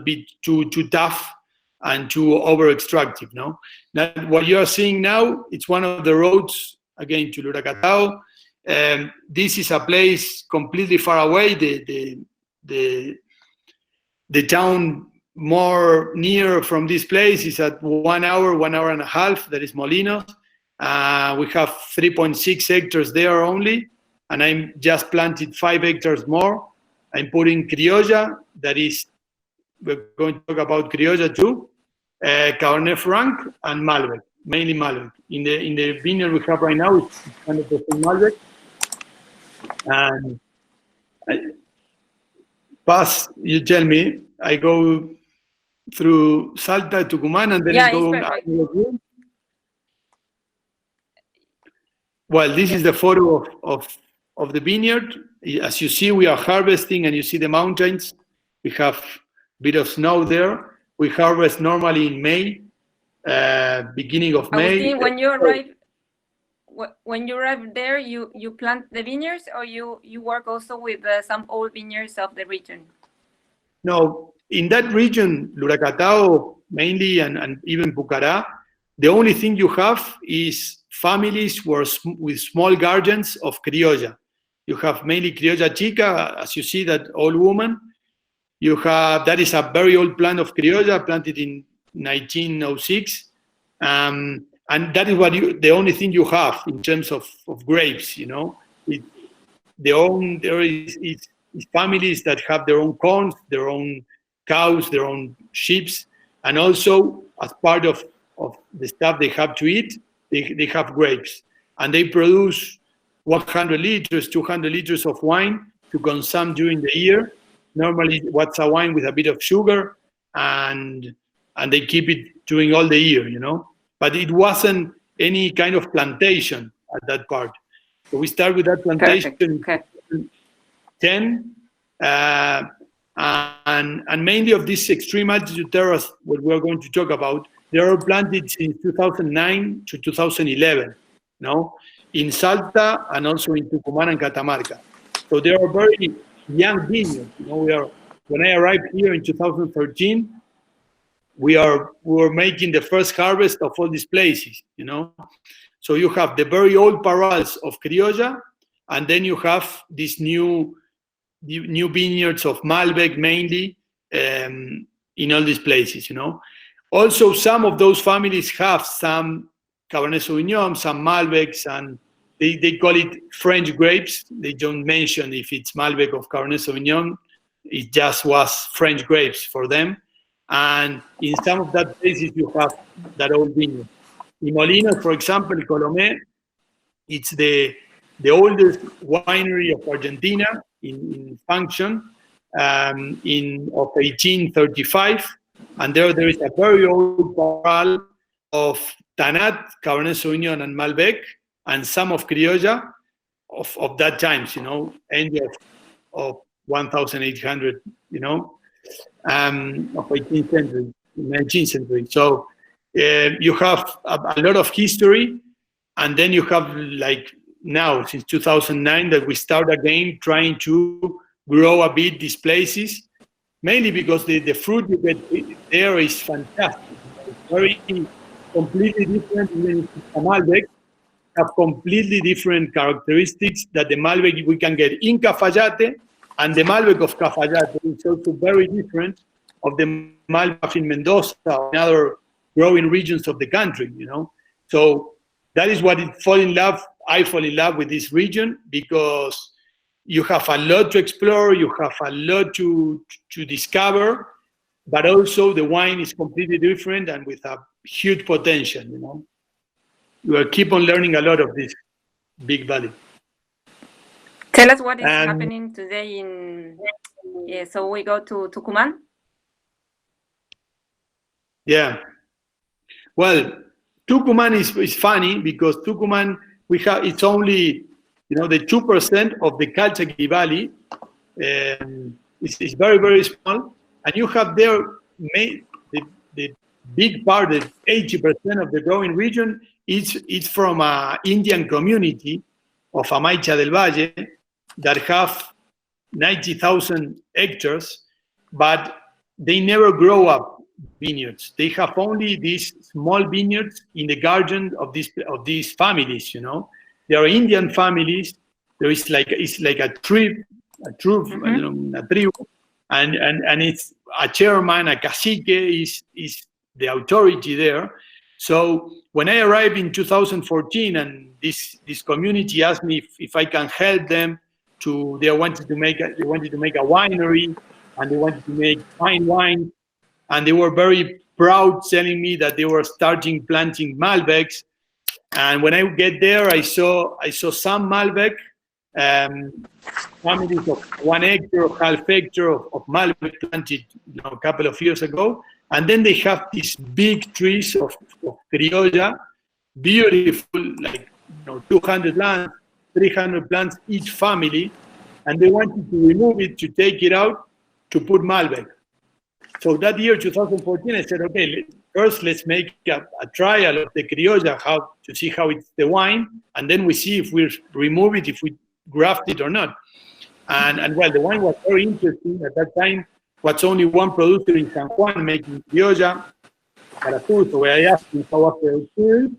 be too tough and too over extractive. No, now what you are seeing now, it's one of the roads again to Luracatao. This is a place completely far away. The town more near from this place is at 1 hour, 1 hour and a half. That is Molinos. We have 3.6 hectares there only, and I'm just planted 5 hectares more. I'm putting Criolla, that is, we're going to talk about Criolla too, Cabernet Franc and Malbec, mainly Malbec. In the vineyard we have right now, it's 100% Malbec. And Paz, you tell me, I go through Salta, Tucumán, and then I go. Well, this is the photo of the vineyard. As you see, we are harvesting, and you see the mountains. We have a bit of snow there. We harvest normally in May, beginning of May. Agustín, when you arrive there, you plant the vineyards, or you work also with some old vineyards of the region? No, in that region, Luracatao mainly, and even Pucará, the only thing you have is families with small gardens of Criolla. You have mainly Criolla Chica, as you see, that old woman. That is a very old plant of Criolla, planted in 1906. And that is the only thing you have in terms of grapes, There is families that have their own corn, their own cows, their own sheep, and also as part of the stuff they have to eat, they have grapes. And they produce 100 liters, 200 liters of wine to consume during the year. Normally, what's a wine with a bit of sugar, and they keep it during all the year, But it wasn't any kind of plantation at that part. So we start with that plantation in 2010, and mainly of these extreme altitude terroirs, what we're going to talk about, they are planted since 2009 to 2011, in Salta and also in Tucumán and Catamarca. So they are very young vineyards. When I arrived here in 2013, we were making the first harvest of all these places, So you have the very old parals of Criolla, and then you have these new vineyards of Malbec mainly in all these places, Also, some of those families have some Cabernet Sauvignon, some Malbecs, and they call it French grapes. They don't mention if it's Malbec or Cabernet Sauvignon. It just was French grapes for them. And in some of that places, you have that old vineyard. In Molinos, for example, Colomé, it's the oldest winery of Argentina in function of 1835. And there is a very old paral of Tanat, Cabernet Sauvignon, and Malbec, and some of Criolla of that times, end of 1800, of 18th century, 19th century. So you have a lot of history, and then you have, like now, since 2009, that we start again trying to grow a bit these places, mainly because the fruit you get there is fantastic. It's very completely different. Even if it's a Malbec, have completely different characteristics that the Malbec we can get in Cafayate And the Malbec of Cafayate is also very different of the Malbec in Mendoza or in other growing regions of the country, So that is what I fall in love with this region, because you have a lot to explore, you have a lot to discover, but also the wine is completely different and with a huge potential, You will keep on learning a lot of this big valley. Tell us what is happening today so we go to Tucumán. Yeah. Well, Tucumán is funny because Tucumán, it's only, the 2% of the Calchaquí Valley. It's very, very small. And you have there the big part, the 80% of the growing region, it's from an Indian community of Amaicha del Valle that have 90,000 hectares, but they never grow up vineyards. They have only these small vineyards in the garden of these families. There are Indian families. There is it's like a tribe, a tribe, and it's a chairman, a cacique is the authority there. So when I arrived in 2014, and this community asked me if I can help them they wanted to make a winery, and they wanted to make fine wine, and they were very proud telling me that they were starting planting Malbecs. And when I get there, I saw some Malbec, families of 1 hectare, half hectare of Malbec planted a couple of years ago. And then they have these big trees of criolla, beautiful, 200 plants, 300 plants each family. And they wanted to remove it, to take it out, to put Malbec. So that year, 2014, I said, okay, first let's make a trial of the criolla, to see how it's the wine, and then we see if we remove it, if we graft it or not. And well, the wine was very interesting. At that time, was only one producer in San Juan making criolla, so I asked him how was the experience,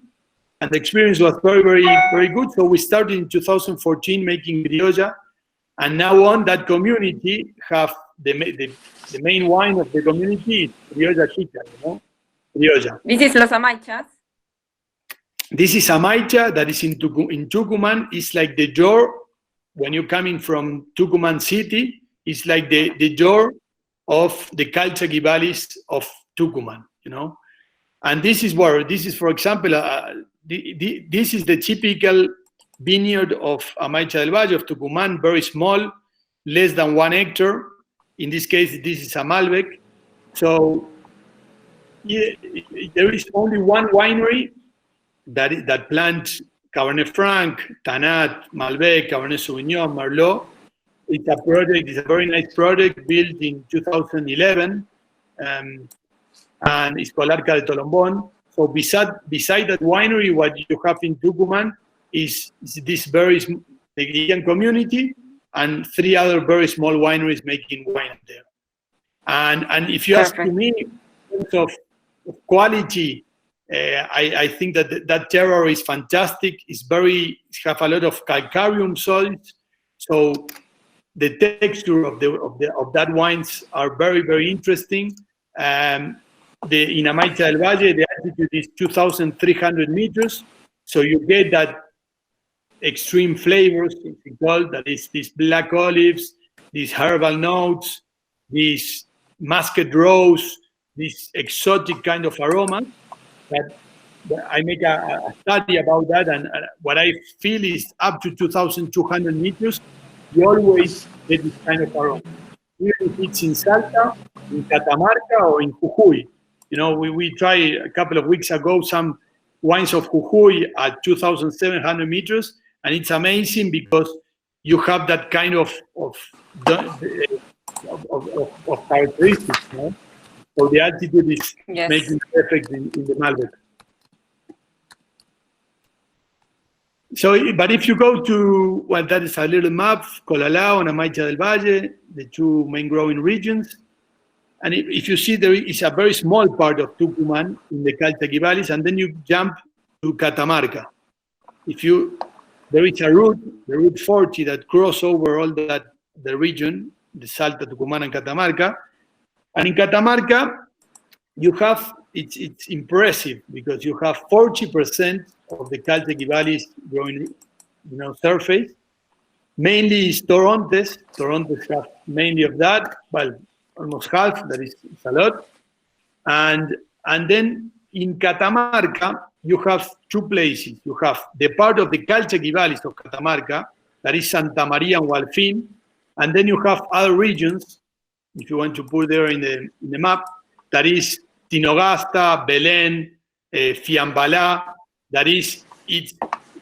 and the experience was very, very, very good. So we started in 2014 making criolla, and now on that community have the main wine of the community is criolla chica, criolla. This is Los Amaichas. This is Amaicha that is in Tucumán. It's like the door when you're coming from Tucumán city. It's like the door of the Calchaquí valleys of Tucumán, And this is, for example, this is the typical vineyard of Amaicha del Valle of Tucumán, very small, less than 1 hectare. In this case, this is a Malbec. So there is only one winery that plants Cabernet Franc, Tannat, Malbec, Cabernet Sauvignon, Merlot. It's a very nice project built in 2011, and it's called Arca de Tolombón. So beside that winery, what you have in Tucumán is this the Indian community and 3 other very small wineries making wine there. And if you ask me in terms of quality, I think that terroir is fantastic. It's have a lot of calcareum soils, so the texture of that wines are very, very interesting. In Amaicha del Valle, the altitude is 2,300 meters, so you get that extreme flavors, that is these black olives, these herbal notes, these muscat rose, this exotic kind of aroma. That I make a study about that, and what I feel is up to 2,200 meters, you always get this kind of aroma. Even if it's in Salta, in Catamarca, or in Jujuy. We tried a couple of weeks ago some wines of Jujuy at 2,700 meters, and it's amazing because you have that kind of characteristics. So the altitude is making effect in the Malbec. So, but if you go to, that is a little map, Colalao and Amaicha del Valle, the 2 main growing regions. And if you see, there is a very small part of Tucumán in the Calchaquí valleys, and then you jump to Catamarca. There is a route, the Route 40, that cross over all the region, the Salta, Tucumán, and Catamarca. And in Catamarca, you have, it's impressive because you have 40% of the Calchaquí valleys growing, surface. Mainly is Torrontes. Torrontes have mainly of that, well, almost half, that is a lot. And then in Catamarca, you have two places. You have the part of the Calchaquí valleys of Catamarca, that is Santa Maria and Hualfín, and then you have other regions, if you want to put there in the map, that is Tinogasta, Belén, Fiambalá, that is, it's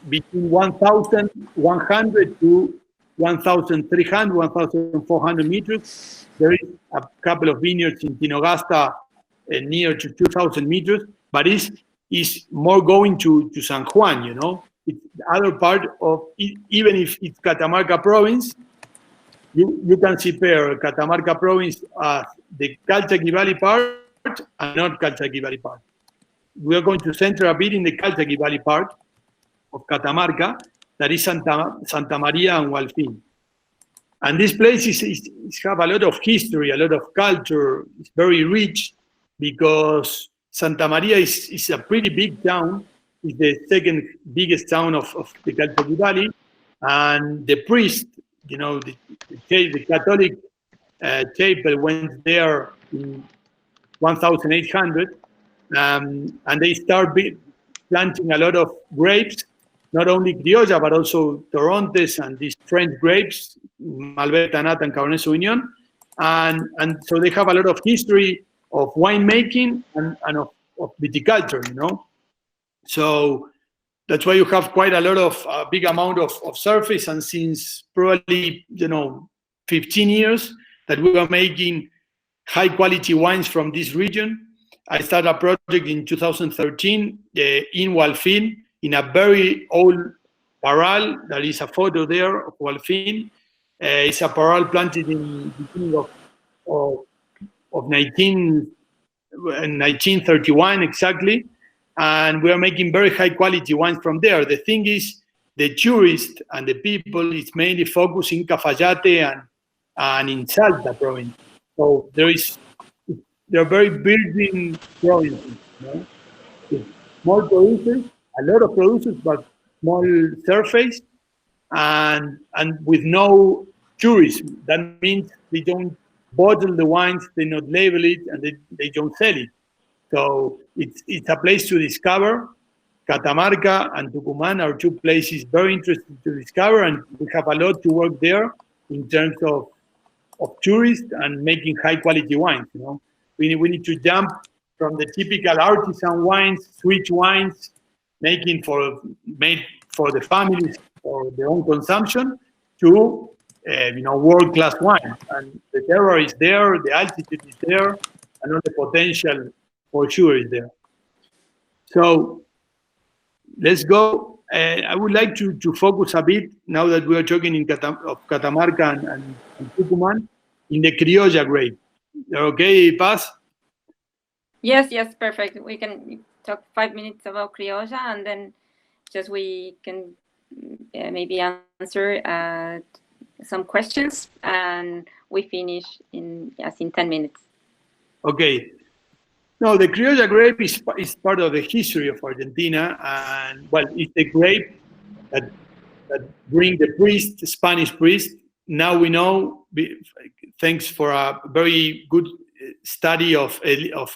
between 1,100 to 1,300, 1,400 meters. There is a couple of vineyards in Tinogasta near to 2,000 meters, but is more going to San Juan, It's the other part of, even if it's Catamarca province, you can compare Catamarca province as the Calchaquí Valley part and not Calchaquí Valley part. We are going to center a bit in the Calchaquí Valley part of Catamarca, that is Santa Maria and Hualfín. And this place have a lot of history, a lot of culture. It's very rich because Santa Maria is a pretty big town. It's the second biggest town of the Calchaquí Valley. And the priest, the Catholic chapel went there in 1800, and they start planting a lot of grapes, not only Criolla, but also Torrontes and these French grapes, Malbec, Tanat, and Cabernet Sauvignon. And so they have a lot of history of winemaking and of viticulture, So that's why you have quite a lot of big amount of surface. And since probably, 15 years that we are making high quality wines from this region. I started a project in 2013 in Hualfín, in a very old parral. There is a photo there of Hualfín. It's a parral planted in the beginning of 1931 exactly. And we are making very high quality wines from there. The thing is, the tourists and the people is mainly focused in Cafayate and in Salta province. So they're very building provinces, With small producers, a lot of producers, but small surface, and with no tourism. That means they don't bottle the wines, they not label it, and they don't sell it. So it's a place to discover. Catamarca and Tucumán are two places very interesting to discover, and we have a lot to work there in terms of tourists and making high quality wines. We need to jump from the typical artisan wines, sweet wines, made for the families for their own consumption, to world-class wine. And the terroir is there, the altitude is there, and all the potential for sure is there. So let's go. I would like to focus a bit, now that we are talking of Catamarca and Tucumán, in the Criolla grape. Okay, Paz? Yes, perfect. We can talk 5 minutes about Criolla, and then just we can maybe answer some questions, and we finish in 10 minutes. Okay. No, the Criolla grape is part of the history of Argentina, and well, it's the grape that bring the Spanish priest. Now we know, thanks for a very good study of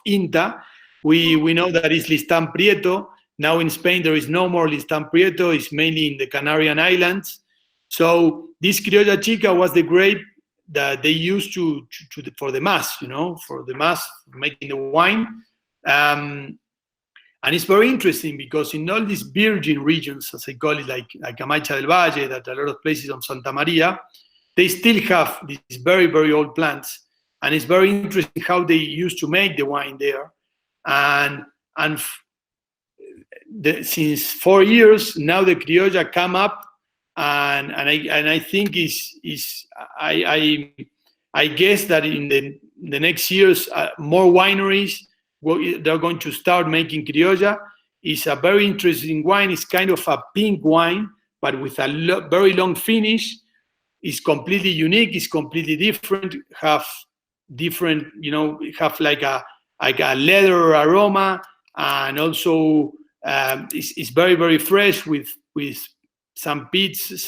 INTA, we know that it's Listán Prieto. Now in Spain there is no more Listán Prieto, it's mainly in the Canarian Islands. So this Criolla Chica was the grape that they used for the mass, for the mass, making the wine. And it's very interesting because in all these virgin regions, as I call it, like Amaicha del Valle, that a lot of places on Santa Maria, they still have these very, very old plants. And it's very interesting how they used to make the wine there. And since 4 years, now the Criolla come up, and I think I guess that in the next years, more wineries, they're going to start making Criolla. It's a very interesting wine. It's kind of a pink wine, but with a very long finish. is completely unique, is completely different, have different, have like a leather aroma, and also it's very, very fresh with some peats,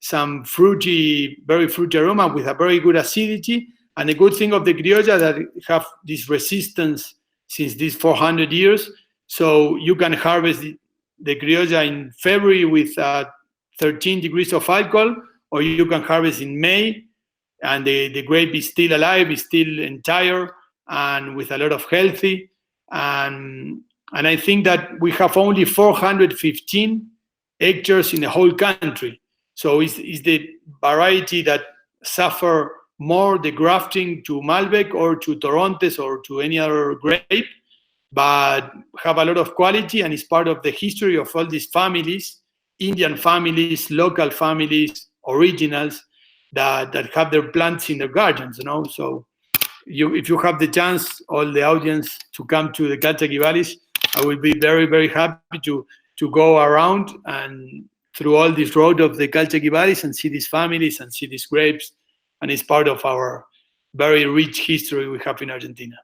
some fruity, very fruity aroma with a very good acidity. And the good thing of the criolla that have this resistance since these 400 years. So you can harvest the criolla in February with 13 degrees of alcohol, or you can harvest in May, and the grape is still alive, is still entire, and with a lot of healthy. And I think that we have only 415 hectares in the whole country. So it's the variety that suffer more the grafting to Malbec or to Torrontés or to any other grape, but have a lot of quality, and is part of the history of all these families, Indian families, local families, originals that have their plants in their gardens, So if you have the chance, all the audience, to come to the Calchaquí Valleys, I will be very, very happy to go around and through all this road of the Calchaquí Valleys and see these families and see these grapes. And it's part of our very rich history we have in Argentina.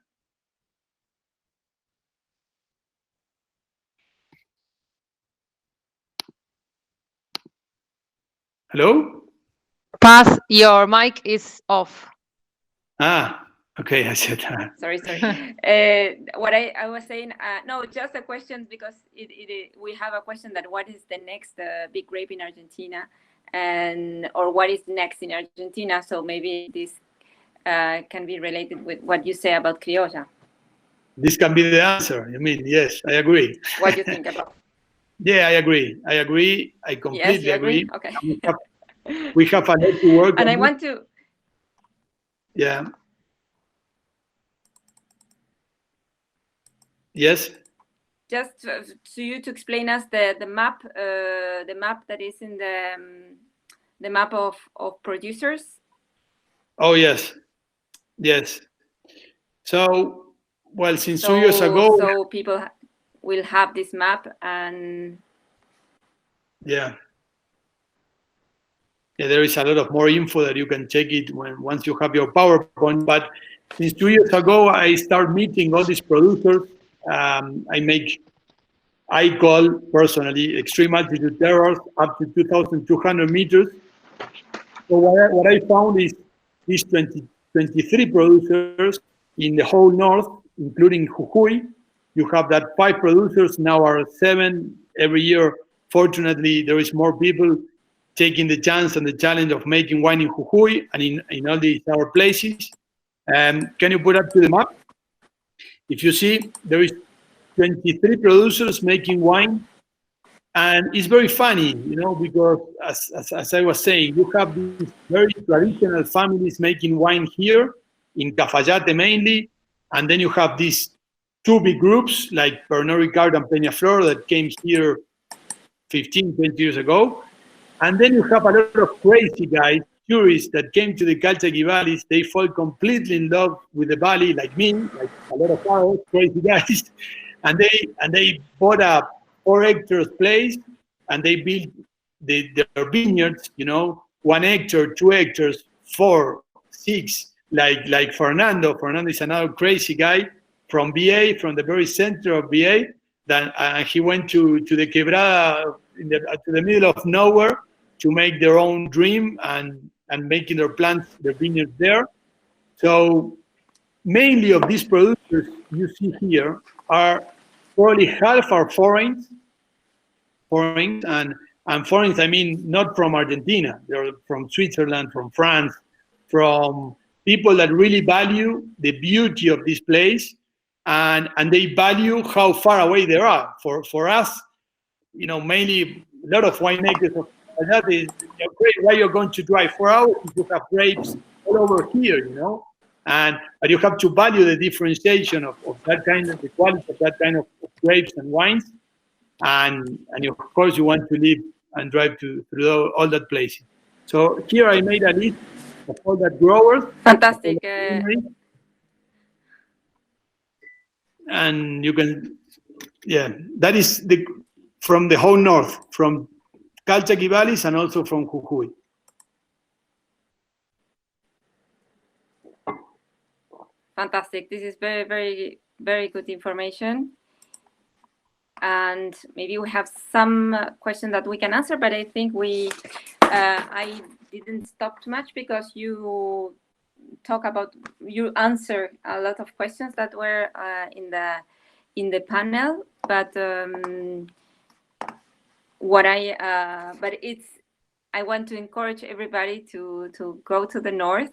Hello? Paz, your mic is off. Okay, I said that. Sorry. What I was saying, no, just a question, because we have a question that what is the next big grape in Argentina, or what is next in Argentina? So maybe this can be related with what you say about criolla. This can be the answer. Yes, I agree. What do you think about? Yeah, I agree. I completely agree. Okay. We have a lot to work on. And I want to... Yeah. Yes. Just to you to explain us the map that is in the map of producers. Oh yes. So, well, since 2 years ago. So people will have this map, and. Yeah, there is a lot of more info that you can check it once you have your PowerPoint. But since 2 years ago, I start meeting all these producers. I call personally extreme altitude terroirs up to 2,200 meters. So what I found is these 23 producers in the whole north, including Jujuy. You have that 5 producers, now are 7 every year. Fortunately, there is more people taking the chance and the challenge of making wine in Jujuy and in all these other places. Can you put up to the map? If you see, there is 23 producers making wine, and it's very funny, because as I was saying, you have these very traditional families making wine here in Cafayate mainly, and then you have these 2 big groups like Pernod Ricard and Peñaflor that came here 15, 20 years ago. And then you have a lot of crazy guys, tourists that came to the Calchaquí Valleys. They fall completely in love with the valley, like me, like a lot of other crazy guys. And they bought a 4 hectares place, and they built their vineyards, 1 hectare, 2 hectares, 4, 6, like Fernando. Fernando is another crazy guy from VA, from the very center of VA. And he went to the Quebrada, to the middle of nowhere, to make their own dream and making their plants, their vineyards there. So mainly of these producers you see here are probably half are foreign, and foreign, I mean not from Argentina. They're from Switzerland, from France, from people that really value the beauty of this place, and they value how far away they are. For us, mainly a lot of winemakers of that is great. Why you're going to drive 4 hours if you have grapes all over here, but you have to value the differentiation of that kind of the quality of that kind of grapes and wines, and of course you want to live and drive through all that places. So here I made a list of all that growers. Fantastic. And you can, that is from the whole north, from Calchaquí Valleys and also from Jujuy. Fantastic. This is very, very, very good information. And maybe we have some questions that we can answer, but I think I didn't stop too much because you answer a lot of questions that were in the panel. But I want to encourage everybody to go to the north.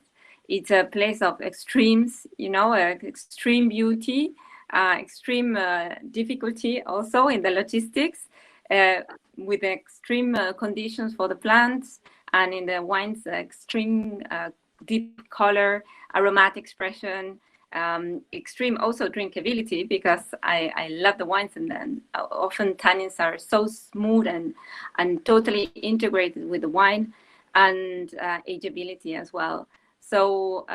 It's a place of extremes, extreme beauty, extreme difficulty also in the logistics, with extreme conditions for the plants, and in the wines, extreme deep color, aromatic expression, extreme also drinkability, because I love the wines, and then often tannins are so smooth and totally integrated with the wine, and ageability as well. So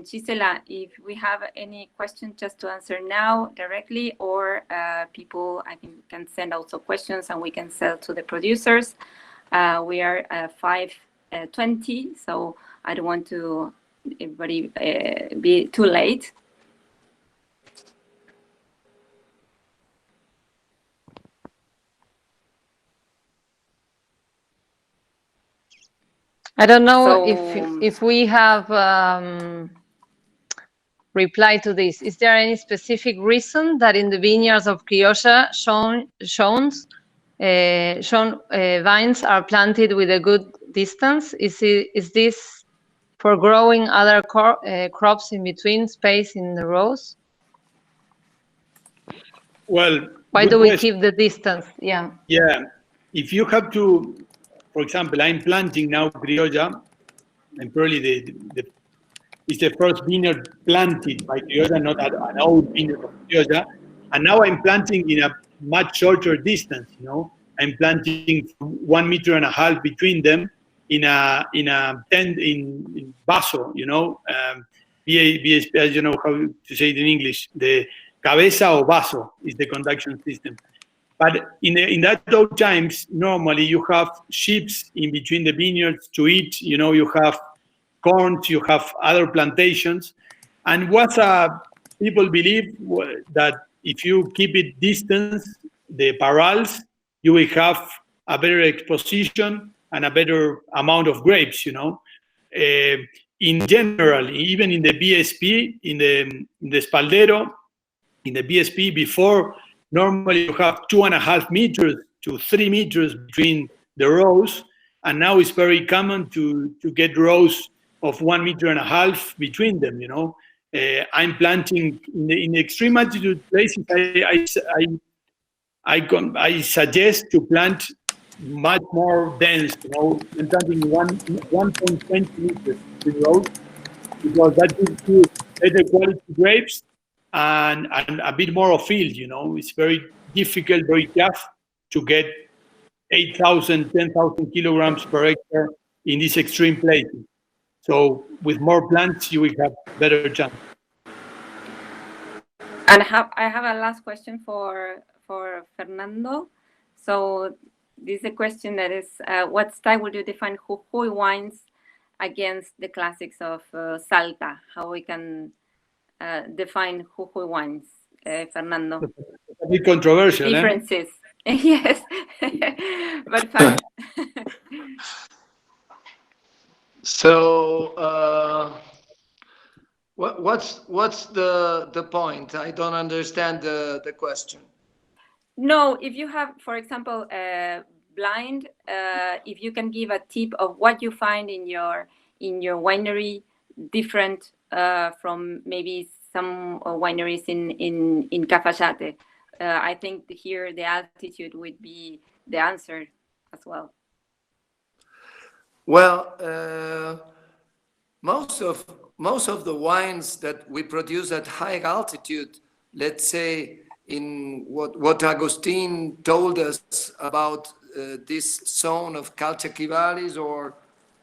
Gisela, if we have any questions just to answer now directly, or people I think can send also questions and we can sell to the producers. We are 5:20, so I don't want to everybody be too late. I don't know if we have replied to this. Is there any specific reason that in the vineyards of Criolla vines are planted with a good distance? Is this for growing other crops in between, space in the rows? Well, why do we keep the distance? Yeah. If you have to, for example, I'm planting now Criolla, and probably it's the first vineyard planted by Criolla, not an old vineyard of Criolla. And now I'm planting in a much shorter distance. I'm planting 1.5 meters between them in a tent in vaso. I don't know how to say it in English. The cabeza o vaso is the conduction system. But in that old times, normally you have sheep in between the vineyards to eat. You have corn, you have other plantations. And what people believe that if you keep it distance, the parals, you will have a better exposition and a better amount of grapes, In general, even in the BSP, in the Spaldero, in the BSP before, normally you have 2.5 meters to 3 meters between the rows, and now it's very common to get rows of 1.5 meters between them. I'm planting in the extreme altitude places. I suggest to plant much more dense. I'm planting 1.20 meters between rows, because that gives you better quality grapes and a bit more of field. It's very difficult, very tough to get 8,000, 10,000 kilograms per hectare in these extreme places. So with more plants, you will have better chance. And I have a last question for Fernando. So this is a question that is, what style would you define Jujuy wines against the classics of Salta? How we can define Jujuy wines, Fernando? A bit controversial. Differences. Yes, but fun. So what's the point? I don't understand the question. No, if you have, for example, blind, if you can give a tip of what you find in your winery different from maybe some wineries in Cafayate. I think here the altitude would be the answer as well. Well, most of the wines that we produce at high altitude, let's say in what Agustín told us about this zone of Calchaquivales or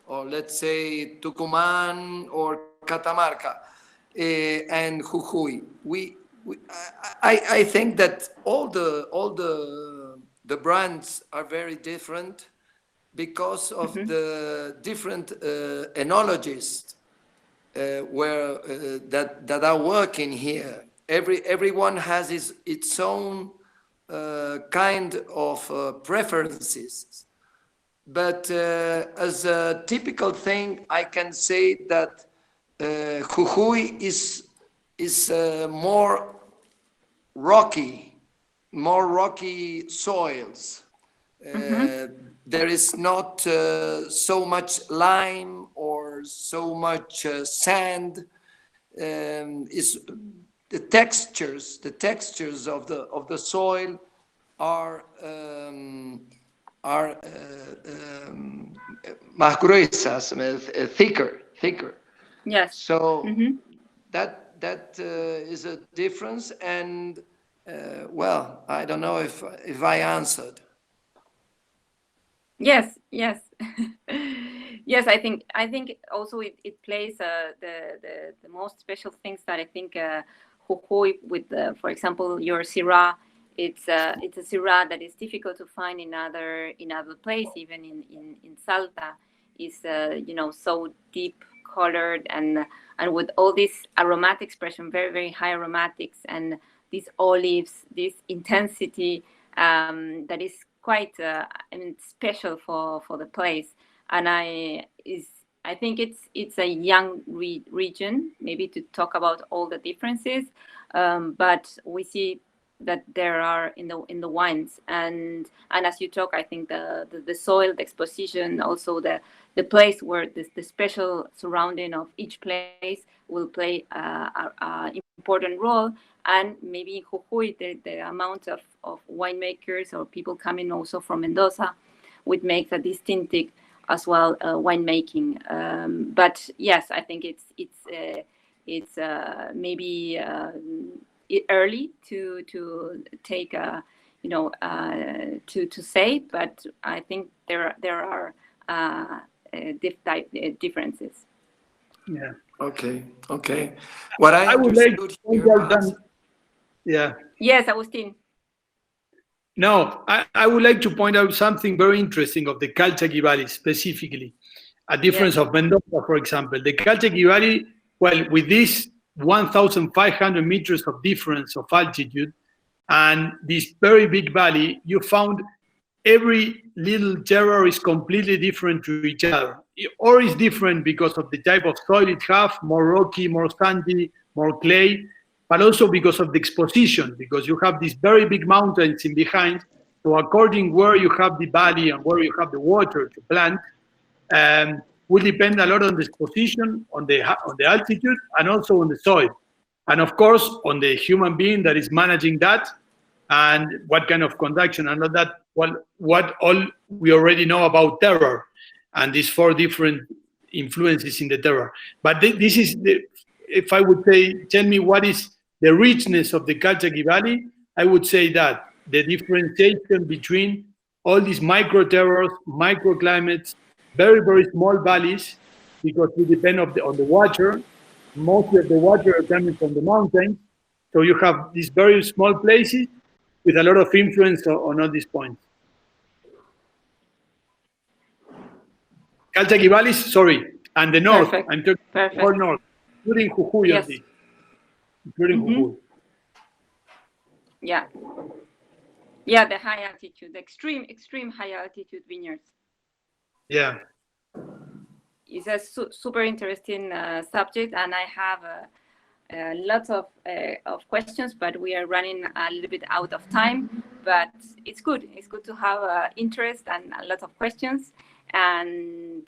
let's say Tucumán or Catamarca and Jujuy, I think that all the brands are very different because of the different enologists that are working here. Everyone has its own kind of preferences. But as a typical thing, I can say that Jujuy is more rocky soils. There is not so much lime or so much sand. Is the textures of the soil are más gruesas, thicker. Yes. So that is a difference, and well, I don't know if I answered. Yes. Yes, I think also it plays the most special things that I think Jujuy with for example your Syrah. It's a Syrah that is difficult to find in other place, even in Salta. Is so deep colored and with all this aromatic expression, very very high aromatics, and these olives, this intensity that is quite special for the place. And I think it's a young region, maybe to talk about all the differences, but we see that there are in the wines, and as you talk, I think the soil, the exposition, also the place where the special surrounding of each place will play a important role. And maybe in Jujuy, the amount of winemakers or people coming also from Mendoza would make a distinctive as well winemaking. But yes, I think it's maybe early to take to say, but I think there are differences. Yeah. Okay. What I would like understood to here point out was, Yeah. Yes, Agustín. No, I would like to point out something very interesting of the Calchaquí Valley specifically, a difference of Mendoza, for example. The Calchaquí Valley, well, with this 1,500 meters of difference of altitude and this very big valley, you found every little terroir is completely different to each other. Or is different because of the type of soil it has, more rocky, more sandy, more clay, but also because of the exposition, because you have these very big mountains in behind. So according where you have the valley and where you have the water to plant, will depend a lot on the exposition, on the altitude, and also on the soil. And of course, on the human being that is managing that, and what kind of conduction, and all that, what all we already know about terroir, and these 4 different influences in the terroir. But this is, if I would say, tell me what is the richness of the Calchaquí Valley, I would say that the differentiation between all these micro terroirs, microclimates, very, very small valleys, because we depend on the water. Most of the water is coming from the mountains. So you have these very small places with a lot of influence on all these points. Calchaquí Valley, sorry, and the north. Perfect. I'm talking more north, including Jujuy. Yes. Including Jujuy. Yeah, the high altitude, the extreme high altitude vineyards. Yeah. It's a super interesting subject, and I have lots of questions, but we are running a little bit out of time. But it's good. It's good to have interest and a lot of questions, and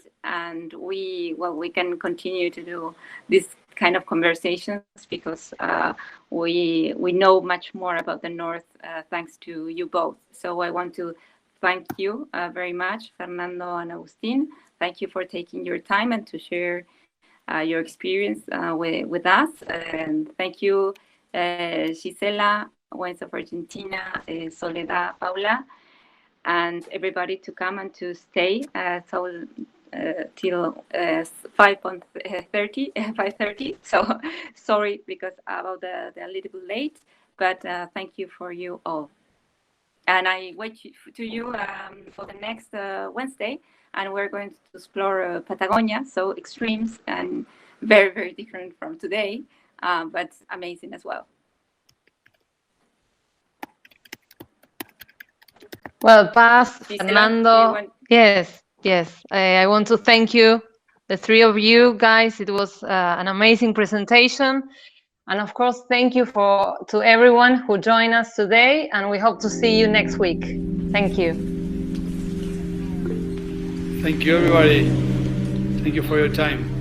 we can continue to do this kind of conversations because we know much more about the North thanks to you both. So I want to thank you very much, Fernando and Agustín. Thank you for taking your time and to share your experience with us. And thank you, Gisela, Wines of Argentina, Soledad, Paula, and everybody to come and to stay till 5:30. So sorry because about the a little bit late, but thank you for you all. And I wait to you for the next Wednesday, and we're going to explore Patagonia, so extremes and very, very different from today, but amazing as well. Well, Paz, Gisela, Fernando, yes. I want to thank you, the three of you guys. It was an amazing presentation. And of course, thank you to everyone who joined us today. And we hope to see you next week. Thank you. Thank you, everybody. Thank you for your time.